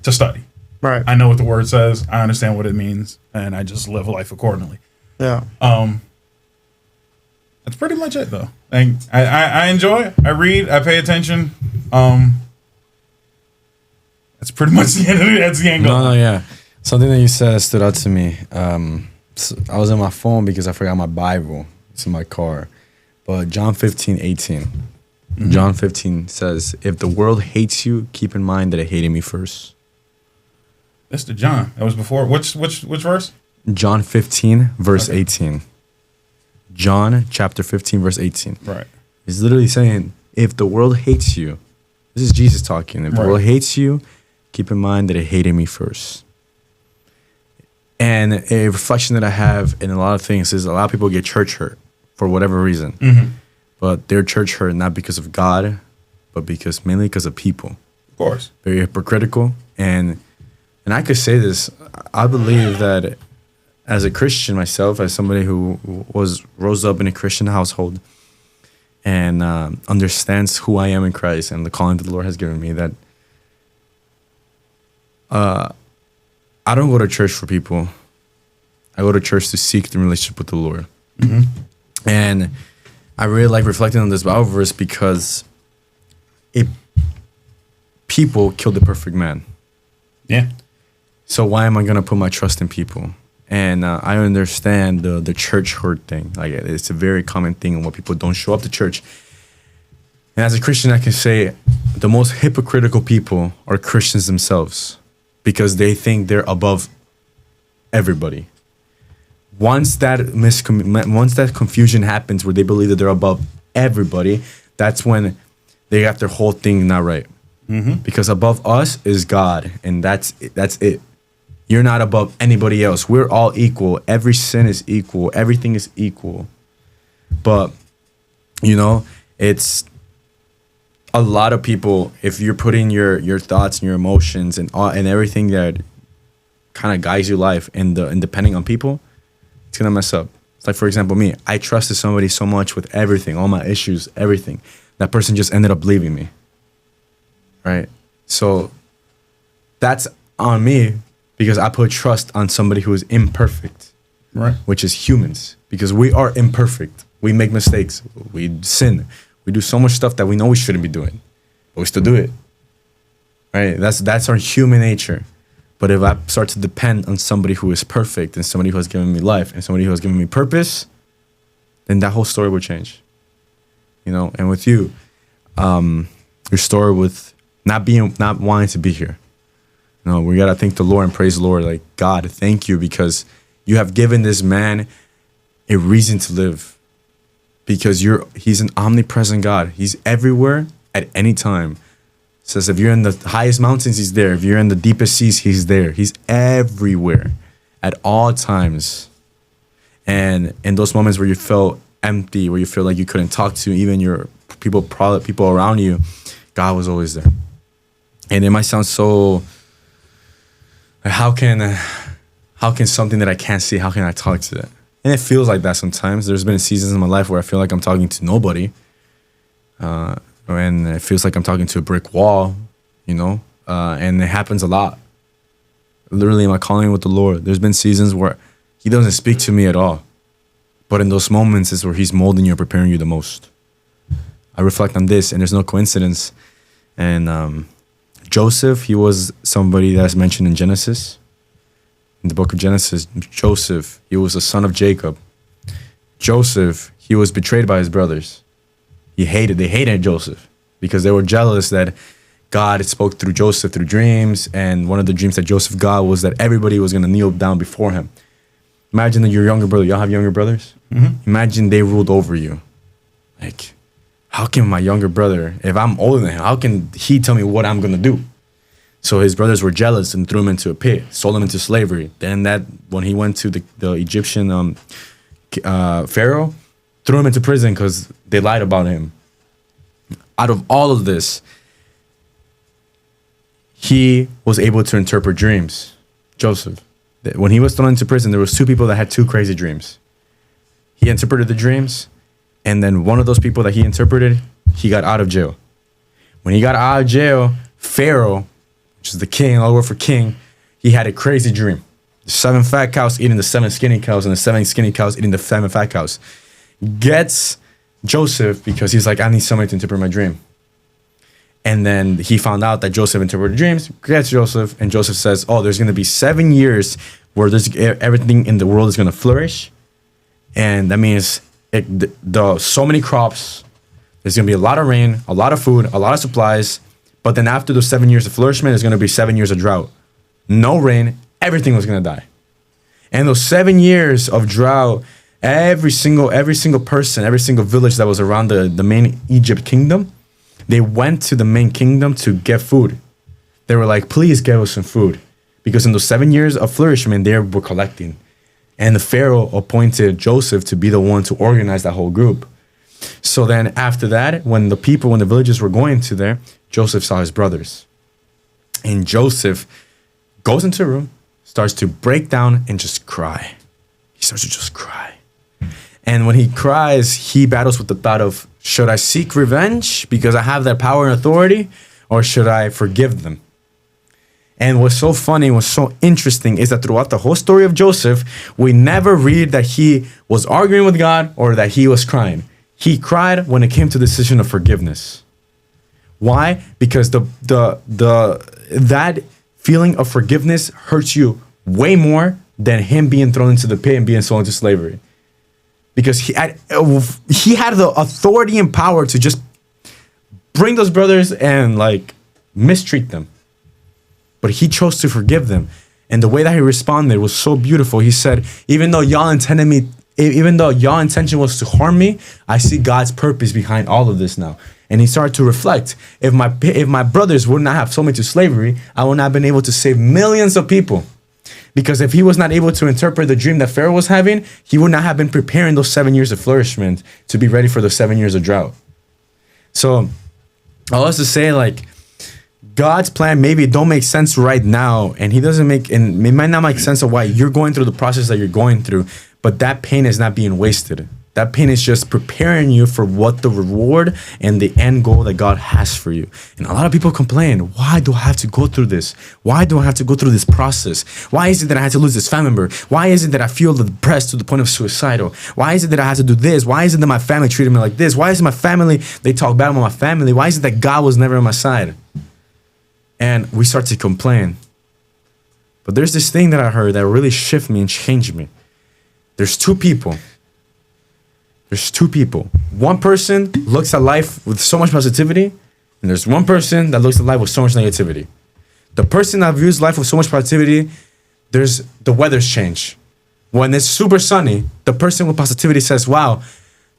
to study. Right. I know what the word says. I understand what it means, and I just live life accordingly. Yeah. That's pretty much it, though. And I enjoy it. I read. I pay attention. That's pretty much the end of it. That's the end goal. No, yeah. Something that you said stood out to me. So I was on my phone because I forgot my Bible. It's in my car. But John 15:18. John 15 says, if the world hates you, keep in mind that it hated me first. Mr. John. That was before. Which verse? John 15, verse Okay. 18. John chapter 15, verse 18. Right. He's literally saying, if the world hates you, this is Jesus talking. If the Right. world hates you, keep in mind that it hated me first. And a reflection that I have in a lot of things is a lot of people get church hurt for whatever reason. Mm-hmm. But they're church hurt not because of God, but mainly because of people. Of course. Very hypocritical. And I could say this, I believe that as a Christian myself, as somebody who rose up in a Christian household and understands who I am in Christ and the calling that the Lord has given me, that I don't go to church for people. I go to church to seek the relationship with the Lord. Mm-hmm. And I really like reflecting on this Bible verse because people killed the perfect man. Yeah. So why am I going to put my trust in people? And I understand the church hurt thing. Like, it's a very common thing when people don't show up to church. And as a Christian, I can say the most hypocritical people are Christians themselves because they think they're above everybody. Once that confusion happens where they believe that they're above everybody, that's when they got their whole thing not right. Mm-hmm. Because above us is God, and that's it. You're not above anybody else. We're all equal. Every sin is equal. Everything is equal. But, it's a lot of people, if you're putting your thoughts and your emotions and everything that kind of guides your life and depending on people, it's going to mess up. It's like, for example, me. I trusted somebody so much with everything, all my issues, everything. That person just ended up leaving me. Right? So that's on me because I put trust on somebody who is imperfect. Right. Which is humans. Because we are imperfect. We make mistakes. We sin. We do so much stuff that we know we shouldn't be doing. But we still do it. Right? That's our human nature. But if I start to depend on somebody who is perfect and somebody who has given me life and somebody who has given me purpose, then that whole story will change. And with you, your story with not wanting to be here. We gotta thank the Lord and praise the Lord. Like, God, thank you because you have given this man a reason to live. Because he's an omnipresent God. He's everywhere at any time. It says if you're in the highest mountains, he's there. If you're in the deepest seas, he's there. He's everywhere at all times. And in those moments where you felt empty, where you feel like you couldn't talk to even your people around you, God was always there. And it might sound so, how can something that I can't see, how can I talk to that? And it feels like that sometimes. There's been seasons in my life where I feel like I'm talking to nobody. And it feels like I'm talking to a brick wall, and it happens a lot. Literally in my calling with the Lord, there's been seasons where he doesn't speak to me at all. But in those moments is where he's molding you and preparing you the most. I reflect on this, and there's no coincidence. And Joseph, he was somebody that's mentioned in Genesis. In the book of Genesis, Joseph, he was the son of Jacob. Joseph, he was betrayed by his brothers. They hated Joseph because they were jealous that God spoke through Joseph through dreams. And one of the dreams that Joseph got was that everybody was going to kneel down before him. Imagine that your younger brother, y'all have younger brothers? Mm-hmm. Imagine they ruled over you. Like, how can my younger brother, if I'm older than him, how can he tell me what I'm going to do? So his brothers were jealous and threw him into a pit, sold him into slavery. Then when he went to the Egyptian Pharaoh, threw him into prison because they lied about him. Out of all of this, he was able to interpret dreams. Joseph. When he was thrown into prison, there was two people that had two crazy dreams. He interpreted the dreams, and then one of those people that he interpreted, he got out of jail. When he got out of jail, Pharaoh, which is the king, all over for king, he had a crazy dream. The 7 fat cows eating the 7 skinny cows, and the 7 skinny cows eating the 7 fat cows. Gets Joseph because he's like, I need somebody to interpret my dream. And then he found out that Joseph interpreted dreams, gets Joseph, and Joseph says, oh, there's going to be 7 years where everything in the world is going to flourish. And that means so many crops, there's going to be a lot of rain, a lot of food, a lot of supplies. But then after those 7 years of flourishment, there's going to be 7 years of drought. No rain, everything was going to die. And those 7 years of drought, every single person, every single village that was around the main Egypt kingdom, they went to the main kingdom to get food. They were like, please give us some food. Because in those 7 years of flourishment, they were collecting. And the Pharaoh appointed Joseph to be the one to organize that whole group. So then after that, when the villages were going to there, Joseph saw his brothers. And Joseph goes into a room, starts to break down and just cry. He starts to just cry. And when he cries, he battles with the thought of, should I seek revenge because I have that power and authority, or should I forgive them? And what's so funny, what's so interesting is that throughout the whole story of Joseph, we never read that he was arguing with God or that he was crying. He cried when it came to the decision of forgiveness. Why? Because that feeling of forgiveness hurts you way more than him being thrown into the pit and being sold into slavery. Because he had the authority and power to just bring those brothers and like mistreat them. But he chose to forgive them. And the way that he responded was so beautiful. He said, even though y'all intention was to harm me, I see God's purpose behind all of this now. And he started to reflect, if my brothers would not have sold me to slavery, I would not have been able to save millions of people. Because if he was not able to interpret the dream that Pharaoh was having, he would not have been preparing those 7 years of flourishment to be ready for those 7 years of drought. So all this to say, like, God's plan maybe don't make sense right now, and it might not make sense of why you're going through the process that you're going through, but that pain is not being wasted. That pain is just preparing you for what the reward and the end goal that God has for you. And a lot of people complain, why do I have to go through this? Why do I have to go through this process? Why is it that I had to lose this family member? Why is it that I feel depressed to the point of suicidal? Why is it that I had to do this? Why is it that my family treated me like this? Why is it my family, they talk bad about my family? Why is it that God was never on my side? And we start to complain. But there's this thing that I heard that really shifted me and changed me. There's two people. One person looks at life with so much positivity, and there's one person that looks at life with so much negativity. The person that views life with so much positivity, the weather's change. When it's super sunny, the person with positivity says, wow,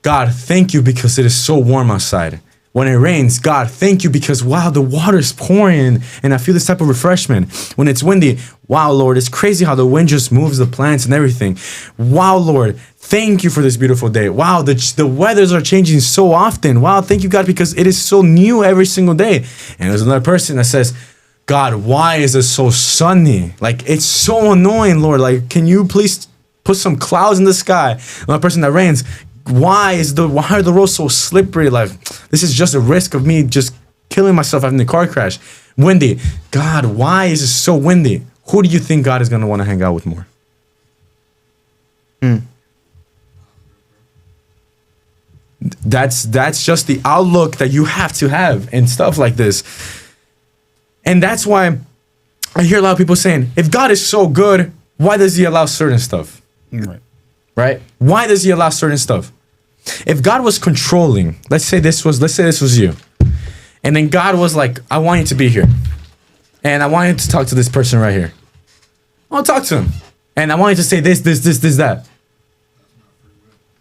God, thank you because it is so warm outside. When it rains, God, thank you because, wow, the water's pouring and I feel this type of refreshment. When it's windy, wow, Lord, it's crazy how the wind just moves the plants and everything. Wow, Lord, thank you for this beautiful day. Wow, the weathers are changing so often. Wow, thank you, God, because it is so new every single day. And there's another person that says, God, why is it so sunny? Like, it's so annoying, Lord. Like, can you please put some clouds in the sky? Another person that rains, why are the roads so slippery? Like, this is just a risk of me just killing myself after the car crash. Windy. God, why is it so windy? Who do you think God is going to want to hang out with more? That's just the outlook that you have to have and stuff like this. And that's why I hear a lot of people saying, if God is so good, why does he allow certain stuff? Right? Why does he allow certain stuff? If God was controlling, let's say this was you. And then God was like, I want you to be here. And I want you to talk to this person right here. I'll talk to him. And I want you to say this, that.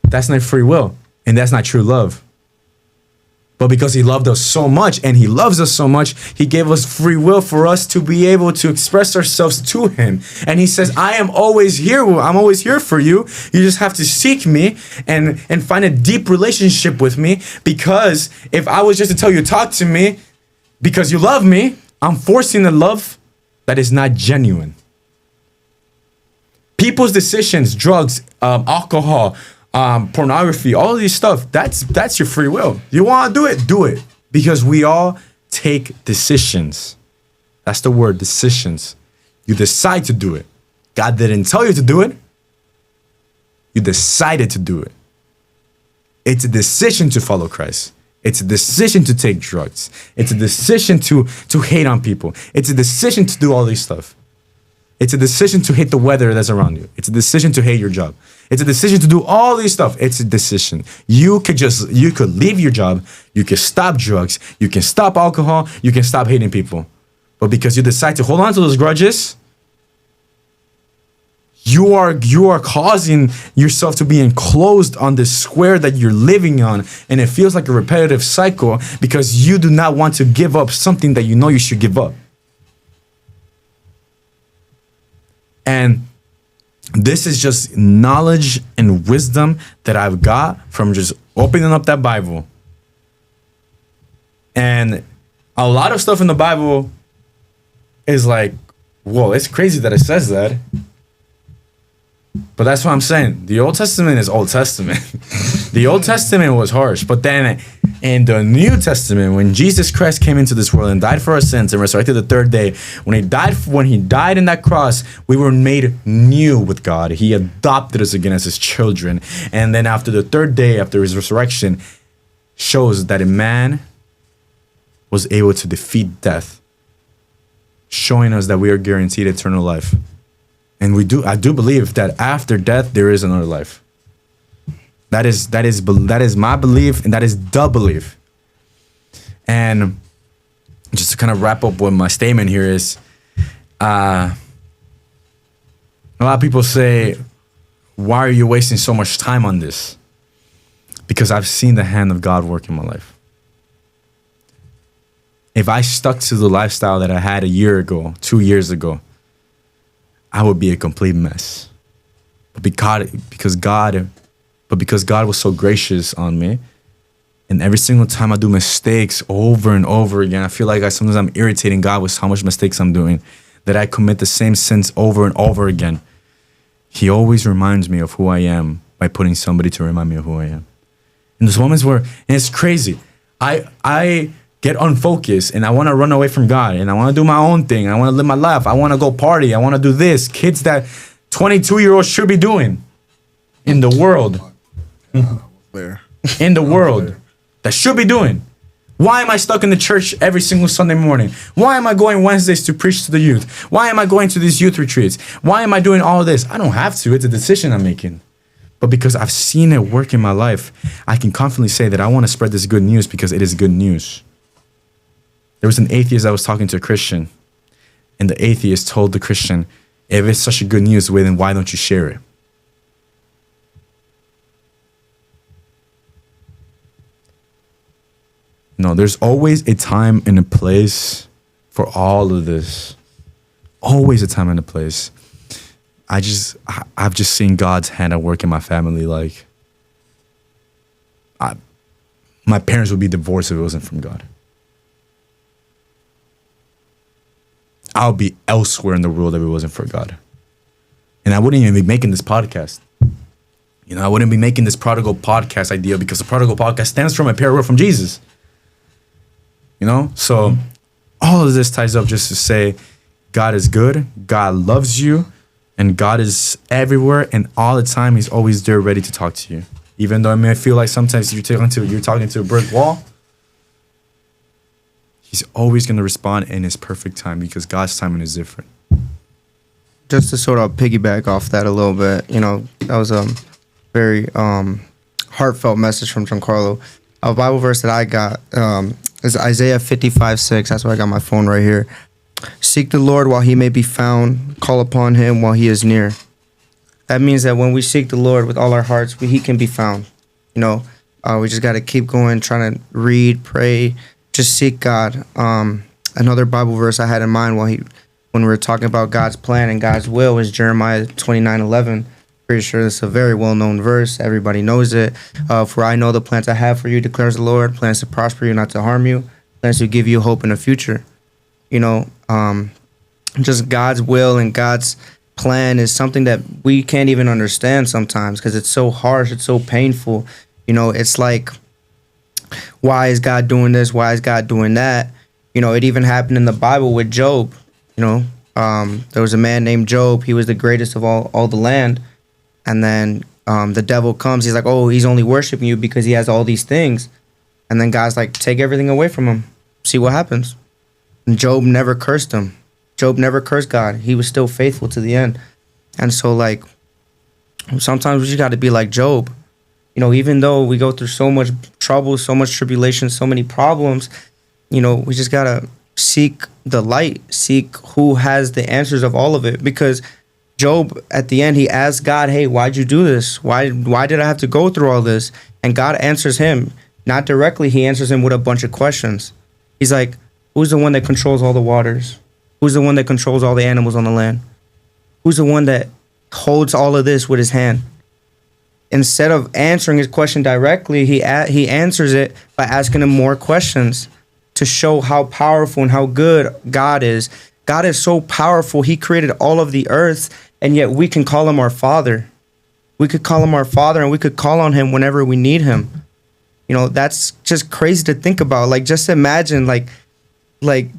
That's not free will. And that's not true love. But because he loved us so much and he loves us so much, he gave us free will for us to be able to express ourselves to him. And he says, I am always here. I'm always here for you. You just have to seek me and find a deep relationship with me. Because if I was just to tell you, talk to me because you love me, I'm forcing a love that is not genuine. People's decisions, drugs, alcohol, pornography, all of these stuff, that's your free will. You want to do it. Because we all take decisions. That's the word, decisions. You decide to do it. God didn't tell you to do it. You decided to do it. It's a decision to follow Christ. It's a decision to take drugs. It's a decision to hate on people. It's a decision to do all these stuff. It's a decision to hate the weather that's around you. It's a decision to hate your job. It's a decision to do all these stuff. It's a decision. You could leave your job. You can stop drugs. You can stop alcohol. You can stop hating people. But because you decide to hold on to those grudges, you are causing yourself to be enclosed on this square that you're living on, and it feels like a repetitive cycle because you do not want to give up something that you know you should give up. And this is just knowledge and wisdom that I've got from just opening up that Bible. And a lot of stuff in the Bible is like, whoa, it's crazy that it says that. But that's what I'm saying. The Old Testament is Old Testament. The Old Testament was harsh. But then in the New Testament, when Jesus Christ came into this world and died for our sins and resurrected the third day, when he died in that cross, we were made new with God. He adopted us again as his children. And then after the third day, after his resurrection, shows that a man was able to defeat death, showing us that we are guaranteed eternal life. And I do believe that after death, there is another life. That is my belief, and that is the belief. And just to kind of wrap up what my statement here is, a lot of people say, why are you wasting so much time on this? Because I've seen the hand of God work in my life. If I stuck to the lifestyle that I had a year ago, 2 years ago, I would be a complete mess. But because God was so gracious on me, and every single time I do mistakes over and over again, I feel like sometimes I'm irritating God with how much mistakes I'm doing, that I commit the same sins over and over again. He always reminds me of who I am by putting somebody to remind me of who I am. And there's moments where, and it's crazy, I get unfocused and I want to run away from God and I want to do my own thing. I want to live my life. I want to go party. I want to do this. Kids that 22-year-olds should be doing in the world. In the world that should be doing. Why am I stuck in the church every single Sunday morning? Why am I going Wednesdays to preach to the youth? Why am I going to these youth retreats? Why am I doing all this? I don't have to. It's a decision I'm making. But because I've seen it work in my life, I can confidently say that I want to spread this good news because it is good news. There was an atheist that was talking to a Christian, and the atheist told the Christian, if it's such a good news, then why don't you share it? No, there's always a time and a place for all of this. Always a time and a place. I've just seen God's hand at work in my family. Like, my parents would be divorced if it wasn't from God. I would be elsewhere in the world if it wasn't for God. And I wouldn't even be making this podcast. You know, I wouldn't be making this Prodigal podcast idea because the Prodigal podcast stems from a parable from Jesus. You know? So all of this ties up just to say God is good, God loves you, and God is everywhere, and all the time He's always there ready to talk to you. Even though it may feel like sometimes you're talking to a brick wall, He's always going to respond in His perfect time because God's timing is different. Just to sort of piggyback off that a little bit, you know, that was a very heartfelt message from Giancarlo. A Bible verse that I got is Isaiah 55:6. That's why I got my phone right here. Seek the Lord while He may be found. Call upon Him while He is near. That means that when we seek the Lord with all our hearts, He can be found. You know, We just got to keep going, trying to read, pray, just seek God. Another Bible verse I had in mind when we were talking about God's plan and God's will was Jeremiah 29:11. Pretty sure it's a very well-known verse. Everybody knows it. For I know the plans I have for you, declares the Lord, plans to prosper you, not to harm you, plans to give you hope in the future. You know, just God's will and God's plan is something that we can't even understand sometimes because it's so harsh, it's so painful. You know, it's like, why is God doing this? Why is God doing that? You know, it even happened in the Bible with Job. You know, there was a man named Job. He was the greatest of all the land. And then the devil comes. He's like, oh, he's only worshiping you because he has all these things. And then God's like, take everything away from him. See what happens. And Job never cursed him. Job never cursed God. He was still faithful to the end. And so, like, sometimes we just got to be like Job. You know, even though we go through so much trouble, so much tribulation, so many problems, you know, we just got to seek the light, seek who has the answers of all of it. Because Job, at the end, he asked God, hey, why'd you do this? Why did I have to go through all this? And God answers him. Not directly, he answers him with a bunch of questions. He's like, who's the one that controls all the waters? Who's the one that controls all the animals on the land? Who's the one that holds all of this with his hand? Instead of answering his question directly, he answers it by asking him more questions to show how powerful and how good God is. God is so powerful. He created all of the earth, and yet we can call him our Father. We could call him our Father, and we could call on him whenever we need him. You know, that's just crazy to think about. Like, just imagine, like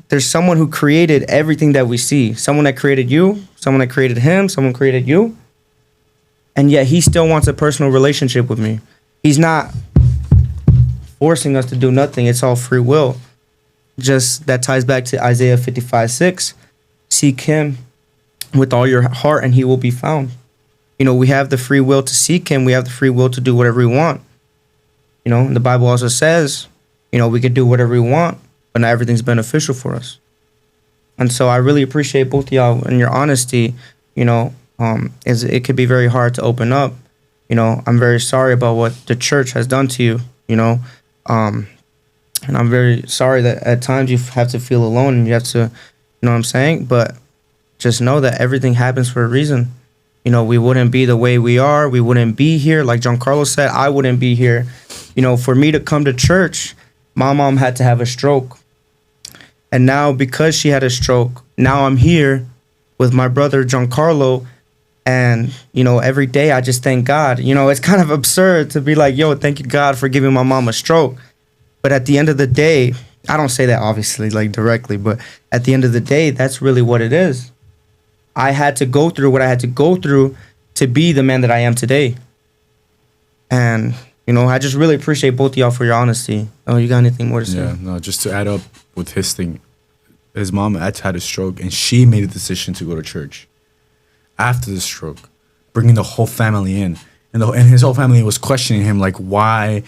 there's someone who created everything that we see. Someone that created you, someone that created him, someone created you. And yet he still wants a personal relationship with me. He's not forcing us to do nothing. It's all free will. Just that ties back to Isaiah 55:6. Seek him with all your heart and he will be found. You know, we have the free will to seek him. We have the free will to do whatever we want. You know, and the Bible also says, you know, we could do whatever we want, but not everything's beneficial for us. And so I really appreciate both of y'all and your honesty. You know, it could be very hard to open up. You know, I'm very sorry about what the church has done to you, you know. And I'm very sorry that at times you have to feel alone and you have to, you know what I'm saying? But just know that everything happens for a reason. You know, we wouldn't be the way we are. We wouldn't be here. Like Giancarlo said, I wouldn't be here. You know, for me to come to church, my mom had to have a stroke. And now because she had a stroke, now I'm here with my brother Giancarlo. And, you know, every day I just thank God. You know, it's kind of absurd to be like, yo, thank you, God, for giving my mom a stroke. But at the end of the day, I don't say that obviously like directly, but at the end of the day, that's really what it is. I had to go through what I had to go through to be the man that I am today. And, you know, I just really appreciate both of y'all for your honesty. Oh, you got anything more to say? Yeah, no, just to add up with his thing, his mom had a stroke and she made a decision to go to church after the stroke, bringing the whole family in. And his whole family was questioning him, like, why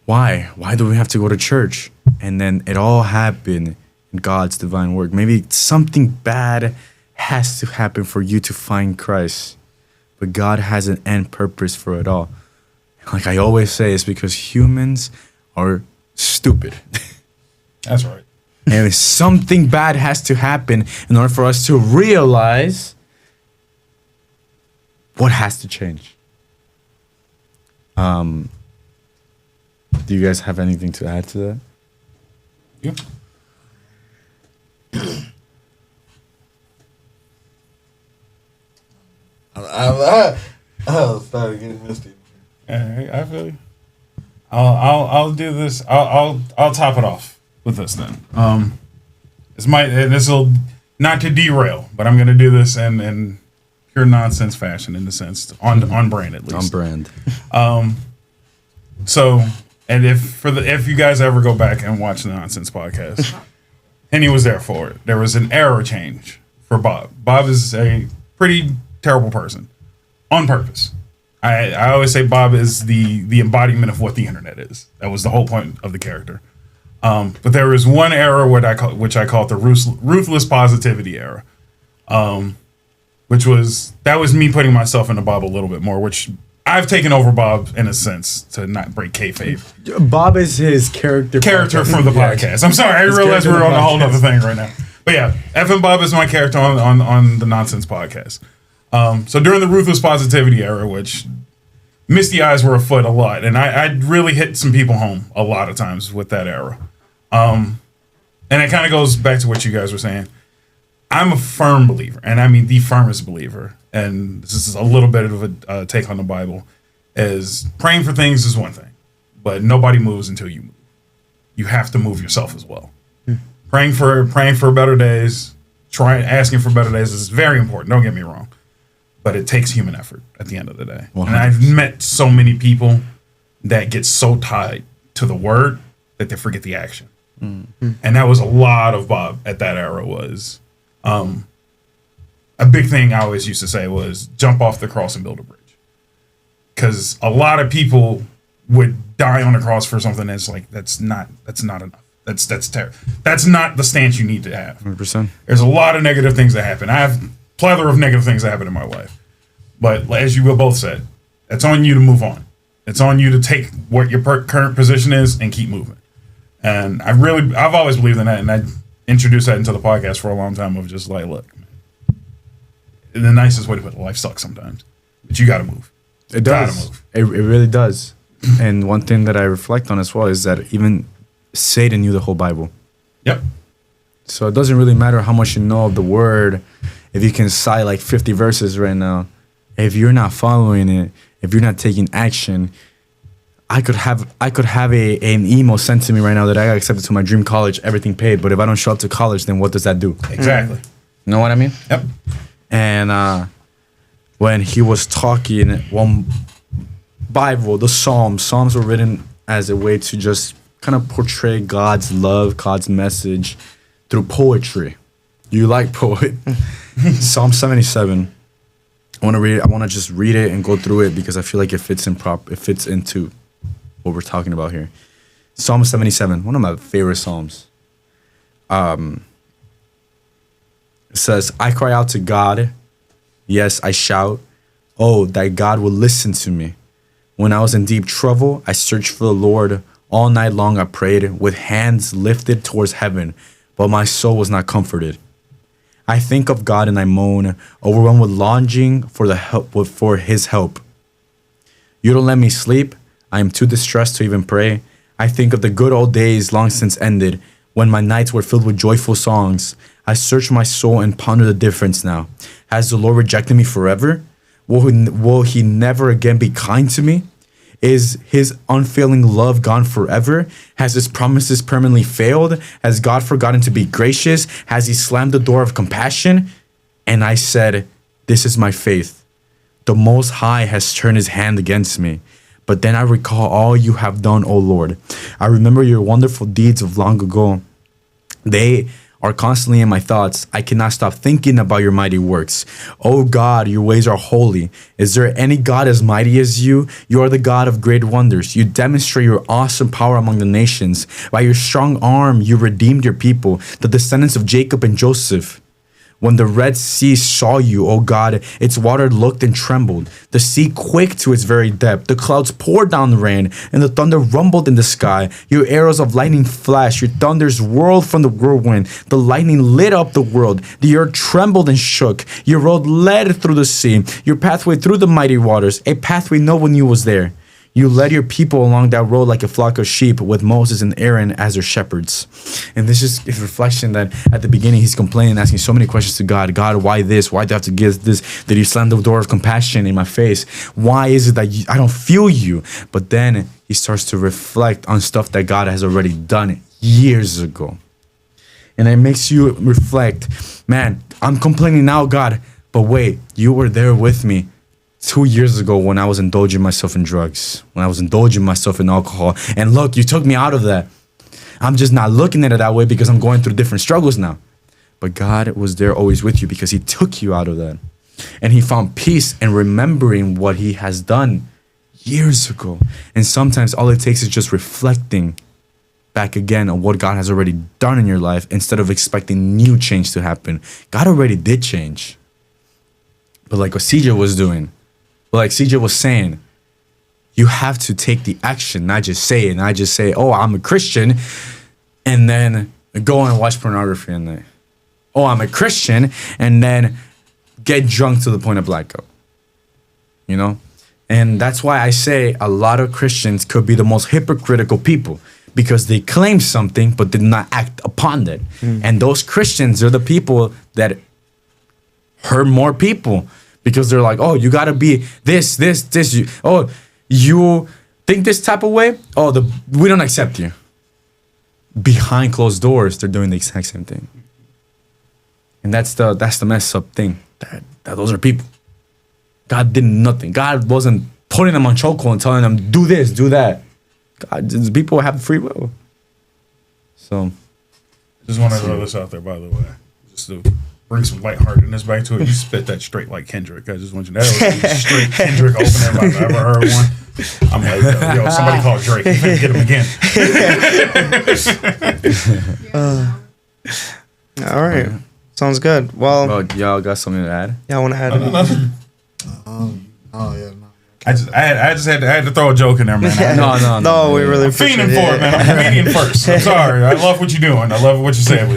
do we have to go to church? And then it all happened in God's divine work. Maybe something bad has to happen for you to find Christ, but God has an end purpose for it all. Like I always say, it's because humans are stupid. That's right. And something bad has to happen in order for us to realize what has to change. Do you guys have anything to add to that? Yeah. I started getting misty. I feel you. I'll do this. I'll top it off with this then. This will not to derail, but I'm gonna do this in pure nonsense fashion, in the sense on brand at least. On brand. So, and if you guys ever go back and watch the Nonsense podcast, Henny was there for it. There was an error change for Bob. Bob is a pretty terrible person on purpose. I always say Bob is the embodiment of what the internet is. That was the whole point of the character. But there was one error which I call it the ruthless positivity era, that was me putting myself in the Bob a little bit more, which I've taken over Bob in a sense to not break kayfabe. Bob is his character For the podcast. I'm sorry, I didn't realize we were on a whole other thing right now. But yeah, FM Bob is my character on the Nonsense podcast. So during the Ruthless Positivity era, which misty eyes were afoot a lot, and I really hit some people home a lot of times with that era. And it kind of goes back to what you guys were saying. I'm a firm believer, and I mean the firmest believer, and this is a little bit of a take on the Bible, is praying for things is one thing, but nobody moves until you move. You have to move yourself as well. Praying for better days, asking for better days is very important, don't get me wrong. But it takes human effort at the end of the day. 100%. And I've met so many people that get so tied to the word that they forget the action. Mm-hmm. And that was a lot of Bob at that era was... a big thing I always used to say was jump off the cross and build a bridge. Because a lot of people would die on the cross for something that's like, that's not enough. That's terrible. That's not the stance you need to have. 100%. There's a lot of negative things that happen. I have a plethora of negative things that happen in my life. But as you both said, it's on you to move on. It's on you to take what your current position is and keep moving. And I've always believed in that, and I introduced that into the podcast for a long time of just like, look, man, the nicest way to put it, life sucks sometimes, but you got to move. It does. It really does. And one thing that I reflect on as well is that even Satan knew the whole Bible. Yep. So it doesn't really matter how much you know of the word. If you can cite like 50 verses right now, if you're not following it, if you're not taking action, I could have an email sent to me right now that I got accepted to my dream college, everything paid. But if I don't show up to college, then what does that do? Exactly. You know what I mean? Yep. And when he was talking, one Bible, the Psalms were written as a way to just kind of portray God's love, God's message through poetry. You like poet? Psalm 77. I want to read it. I want to just read it and go through it because I feel like it fits into what we're talking about here. Psalm 77, one of my favorite psalms. It says, I cry out to God. Yes, I shout. Oh, that God would listen to me. When I was in deep trouble, I searched for the Lord. All night long I prayed with hands lifted towards heaven, but my soul was not comforted. I think of God and I moan, overwhelmed with longing for his help. You don't let me sleep. I am too distressed to even pray. I think of the good old days long since ended, when my nights were filled with joyful songs. I search my soul and ponder the difference now. Has the Lord rejected me forever? Will he never again be kind to me? Is his unfailing love gone forever? Has his promises permanently failed? Has God forgotten to be gracious? Has he slammed the door of compassion? And I said, this is my faith. The Most High has turned his hand against me. But then I recall all you have done, O Lord. I remember your wonderful deeds of long ago. They are constantly in my thoughts. I cannot stop thinking about your mighty works. Oh God, your ways are holy. Is there any God as mighty as you? You are the God of great wonders. You demonstrate your awesome power among the nations. By your strong arm, you redeemed your people, the descendants of Jacob and Joseph. When the Red Sea saw you, O God, its water looked and trembled. The sea quaked to its very depth. The clouds poured down rain, and the thunder rumbled in the sky. Your arrows of lightning flashed. Your thunders whirled from the whirlwind. The lightning lit up the world. The earth trembled and shook. Your road led through the sea. Your pathway through the mighty waters. A pathway no one knew was there. You led your people along that road like a flock of sheep with Moses and Aaron as their shepherds. And this is a reflection that at the beginning he's complaining, asking so many questions to God. God, why this? Why do I have to give this? Did you slam the door of compassion in my face? Why is it that I don't feel you? But then he starts to reflect on stuff that God has already done years ago. And it makes you reflect, man, I'm complaining now, God, but wait, you were there with me 2 years ago when I was indulging myself in drugs, when I was indulging myself in alcohol. And look, you took me out of that. I'm just not looking at it that way because I'm going through different struggles now. But God was there always with you because he took you out of that. And he found peace in remembering what he has done years ago. And sometimes all it takes is just reflecting back again on what God has already done in your life instead of expecting new change to happen. God already did change. But like what CJ was doing, like CJ was saying, You have to take the action, not just say it, not just say, oh, I'm a Christian, and then go and watch pornography and then, oh, I'm a Christian, and then get drunk to the point of blackout. You know? And that's why I say a lot of Christians could be the most hypocritical people because they claim something but did not act upon it. And those Christians are the people that hurt more people because they're like, oh, you gotta be this. You think this type of way? Oh, we don't accept you. Behind closed doors, they're doing the exact same thing. And that's the messed up thing. That those are people. God did nothing. God wasn't putting them on chokehold and telling them, do this, do that. God, people have free will. So. Just want to throw this out there, by the way. Just to bring some lightheartedness back to it. You spit that straight like Kendrick. I just want you to know. That was straight Kendrick opener if I've ever heard one. I'm like, yo, somebody call Drake. Get him again. All right. Sounds good. Well, y'all got something to add? yeah, I want to add anything? Nothing. Oh yeah, no. I just had to throw a joke in there, man. No, we really I'm fiending appreciate for it, man. I'm a comedian first. I'm sorry. I love what you're doing. I love what you said.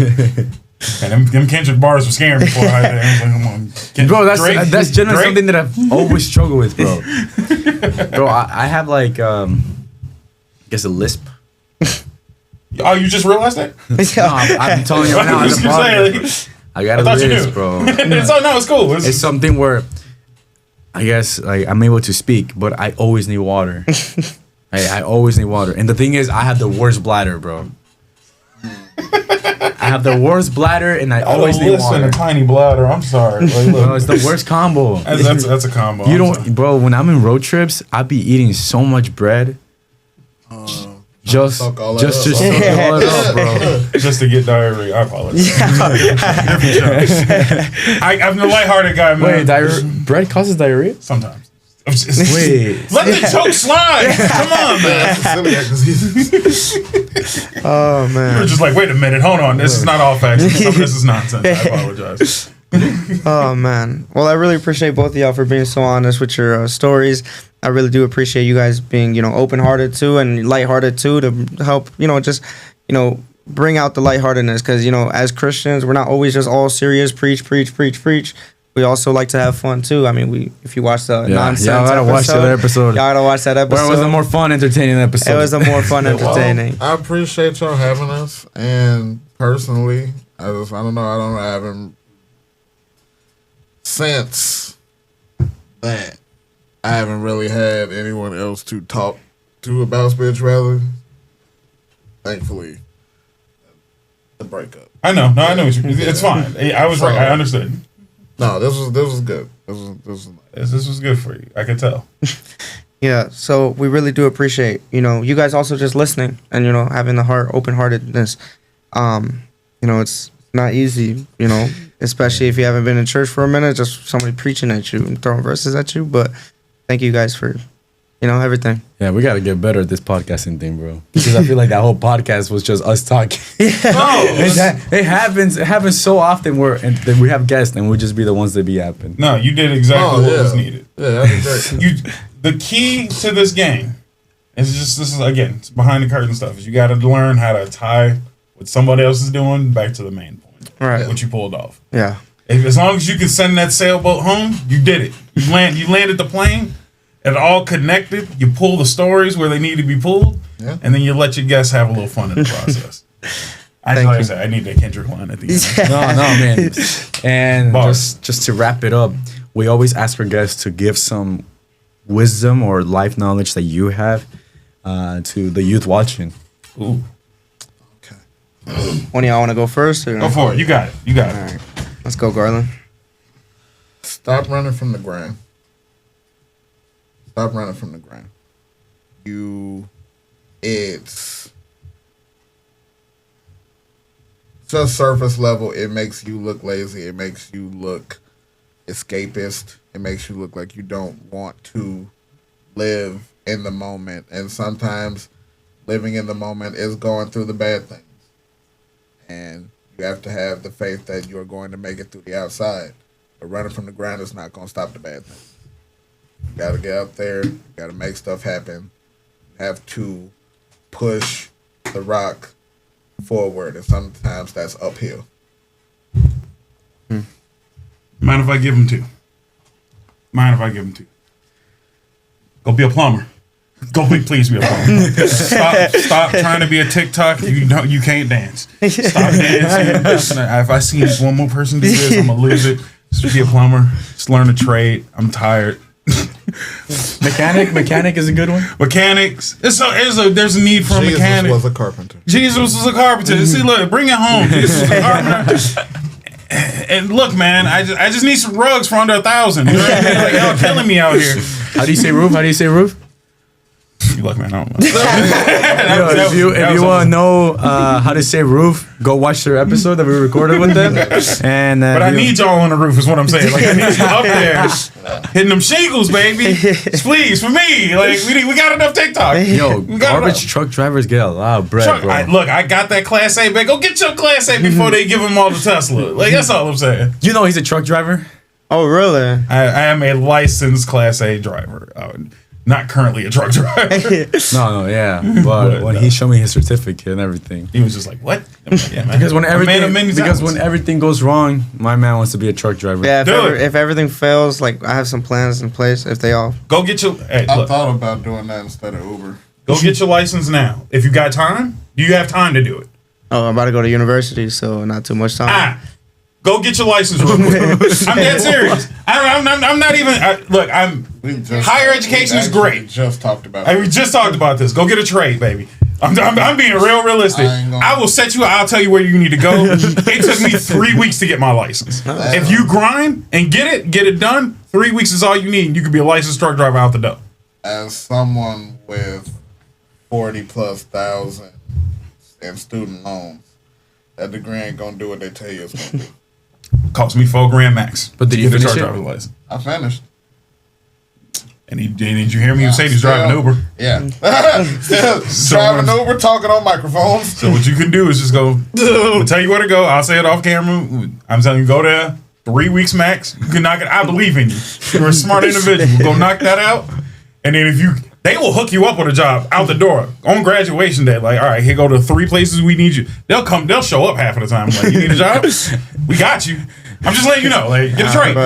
And them Kendrick bars were scaring me before I was like, come on. Bro, that's generally something that I've always struggled with, bro. Bro, I have like, I guess a lisp. Oh, you just realized that? No, I'm telling you right now. As a podcast, I got a lisp, bro. It's cool. It's something where I guess like I'm able to speak, but I always need water. I always need water. And the thing is, I have the worst bladder, bro. I have the worst bladder, and I always need water. A tiny bladder. I'm sorry. Like, look. Bro, it's the worst combo. That's a combo. You don't, bro. When I'm in road trips, I be eating so much bread. Just to soak all it up, bro. Just to get diarrhea. I apologize. I'm the lighthearted guy, man. Wait, bread causes diarrhea? Sometimes. Wait. Let the joke slide. Come on, man. Oh, man. We're just like, wait a minute. Hold on. This is not all facts. Some of this is nonsense. I apologize. Oh, man. Well, I really appreciate both of y'all for being so honest with your stories. I really do appreciate you guys being, open-hearted too and lighthearted too to help, just, bring out the lightheartedness. Because, as Christians, we're not always just all serious, preach. We also like to have fun too. I mean, if you watch the nonsense y'all gotta watch that episode. Y'all gotta watch that episode. Where it was a more fun, entertaining episode. It was a more fun, entertaining. Well, I appreciate y'all having us. And personally, I haven't since that. I haven't really had anyone else to talk to about spirituality. Thankfully, the breakup. I know. No, I know what you mean. It's fine. I was right. I understood. No, this was good. This was good for you. I could tell. Yeah, so we really do appreciate, you guys also just listening and, having the open-heartedness. It's not easy, especially if you haven't been in church for a minute, just somebody preaching at you and throwing verses at you. But thank you guys for, everything. Yeah, we got to get better at this podcasting thing, bro. Because I feel like that whole podcast was just us talking. It happens so often then we have guests and we just be the ones that be yapping. No, you did exactly what was needed. Yeah, that's great. The key to this game is it's behind the curtain stuff. Is you got to learn how to tie what somebody else is doing back to the main point. Right. What you pulled off. Yeah. As long as you can send that sailboat home, you did it. You landed the plane. It all connected. You pull the stories where they need to be pulled, and then you let your guests have a little fun in the process. I need that Kendrick line at the end. No, man. And just to wrap it up, we always ask our guests to give some wisdom or life knowledge that you have to the youth watching. Ooh. Okay. One of y'all want to go first? Or? Go for it. You got it. All right. Let's go, Garland. Stop running from the grind. Stop running from the grind. It's just surface level. It makes you look lazy. It makes you look escapist. It makes you look like you don't want to live in the moment. And sometimes living in the moment is going through the bad things. And you have to have the faith that you're going to make it through the outside. But running from the grind is not going to stop the bad things. Got to get out there. Got to make stuff happen. Have to push the rock forward, and sometimes that's uphill. Mind if I give him two? Go be a plumber. Please be a plumber. Stop trying to be a TikTok. You can't dance. Stop dancing. If I see one more person do this, I'm gonna lose it. Just be a plumber. Just learn a trade. I'm tired. Mechanic is a good one. Mechanics. There's a need for a mechanic. Jesus was a carpenter. See, look, bring it home. Jesus was a carpenter. And look, man, I just need some rugs for under $1,000. You know what I mean? Like, y'all killing me out here. How do you say roof? You look, man, I don't know. If you want to know how to say roof, go watch their episode that we recorded with them. And but I need y'all on the roof, is what I'm saying. Like, I need you up there hitting them shingles, baby. Please, for me. Like, we got enough TikTok. Yo, garbage truck drivers get a lot of bread, bro. I got that Class A bag. Go get your Class A before they give them all the Tesla. Like, that's all I'm saying. You know he's a truck driver? Oh, really? I am a licensed Class A driver. Not currently a truck driver. No, yeah. But when he showed me his certificate and everything, he was just like, "What?" Like, yeah, man. Because when everything goes wrong, my man wants to be a truck driver. Yeah, if everything fails, like I have some plans in place. If they all go get your, I thought about doing that instead of Uber. Go get your license now. If you got time, do you have time to do it? Oh, I'm about to go to university, so not too much time. Go get your license real quick. I'm dead serious. I'm not even. Higher education is great. We just talked about we just talked about this. Go get a trade, baby. I'm being realistic. I will set you. I'll tell you where you need to go. It took me 3 weeks to get my license. If you grind and get it done, 3 weeks is all you need. You could be a licensed truck driver out the door. As someone with 40,000+ in student loans, that degree ain't gonna do what they tell you it's gonna do. Cost me $4,000 max. But did you get a finish truck it? driver's license? I finished. And did you hear me say he's driving Uber? Yeah. Driving Uber, talking on microphones. So what you can do is just go, I'll tell you where to go. I'll say it off camera. I'm telling you, go there. 3 weeks max. You can knock it. I believe in you. You're a smart individual. Go knock that out. And then they will hook you up with a job out the door on graduation day. Like, all right, here go to 3 places we need you. They'll show up half of the time. Like, you need a job? We got you. I'm just letting you know. Like, get a trade.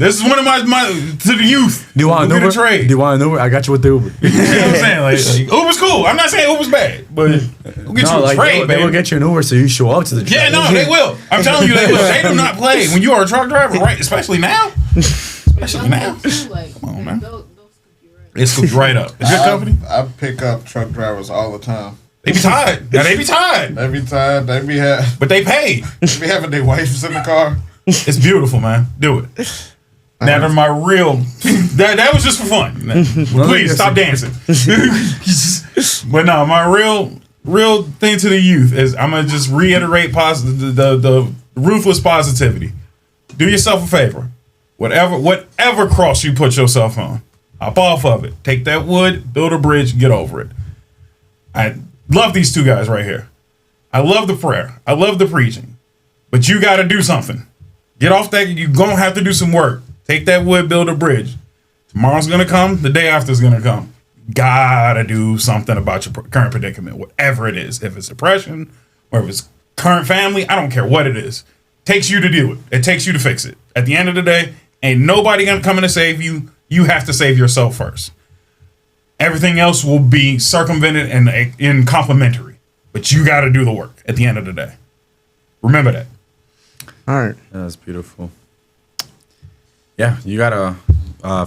This is one of my to the youth. Do you want an Uber? Get a trade. Do you want an Uber? I got you with the Uber. You know what I'm saying? Like, Uber's cool. I'm not saying Uber's bad, but we'll get you a trade, they will get you an Uber so you show up to the trade. Yeah, no, they will. I'm telling you, they will. They do not play when you are a truck driver, right? Especially now. Come on, man. It scoops right up. It's good company. I pick up truck drivers all the time. They be tired. Now they be tired. But they pay. They be having their wives in the car. It's beautiful, man. Do it. Now my real. That was just for fun. Please stop dancing. But no, my real thing to the youth is I'm gonna just reiterate the ruthless positivity. Do yourself a favor. Whatever cross you put yourself on, hop off of it. Take that wood, build a bridge, get over it. I love these two guys right here. I love the prayer. I love the preaching. But you got to do something. Get off that. You're going to have to do some work. Take that wood, build a bridge. Tomorrow's going to come. The day after is going to come. Got to do something about your current predicament, whatever it is. If it's depression or if it's current family, I don't care what it is. It takes you to do it. It takes you to fix it. At the end of the day, ain't nobody going to come in to save you. You have to save yourself first. Everything else will be circumvented and complementary. But you got to do the work at the end of the day. Remember that. All right. That's beautiful. Yeah, you gotta.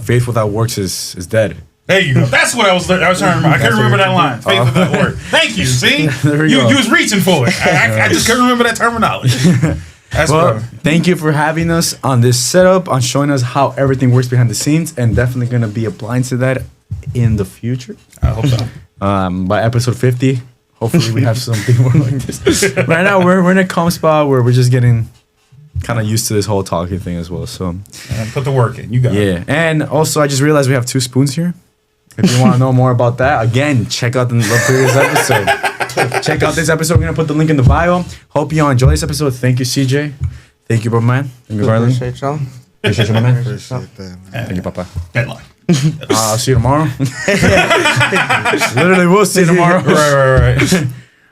Faith without works is dead. There you go. That's what I was trying to remember. I couldn't remember that line. Faith without work. Thank you. See, you was reaching for it. I just couldn't remember that terminology. Thank you for having us on this setup, on showing us how everything works behind the scenes, and definitely gonna be applying to that in the future. I hope so. By episode 50, hopefully we have something more like this. Right now we're in a calm spot where we're just getting kind of used to this whole talking thing as well. So put the work in. You got it. Yeah, and also I just realized we have 2 spoons here. If you want to know more about that, again, check out the previous episode. Check out this episode. We're going to put the link in the bio. Hope you all enjoy this episode. Thank you, CJ. Thank you, bro, man. Thank you, Garland. Appreciate y'all. Appreciate you, my man. Appreciate that, man. Thank you, Papa. Deadline. I'll see you tomorrow. Literally, we'll see you tomorrow. Right.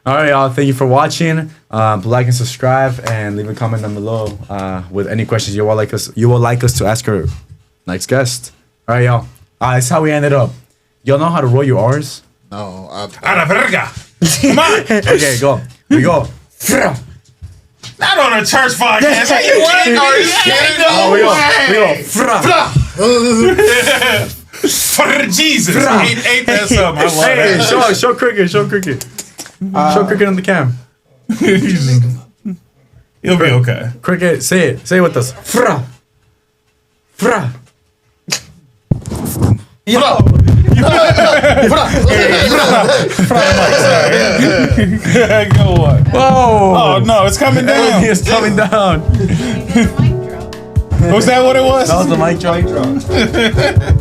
All right, y'all. Thank you for watching. Like and subscribe, and leave a comment down below with any questions you would like us to ask our next guest. All right, y'all. That's how we ended up. Y'all know how to roll your R's? No, A la verga. Come on. Okay, go. We go. Not on a church podcast. Are you kidding? Are you kidding? We go. For Jesus. Ain't that something? I love Hey, that. show cricket. Show cricket on the cam. You'll be okay. Cricket, say it. Say it with us. Fra. Yo. Go what? Whoa. Oh no, it's coming down. It's coming down. Mic drop. Was that what it was? That was the mic drop.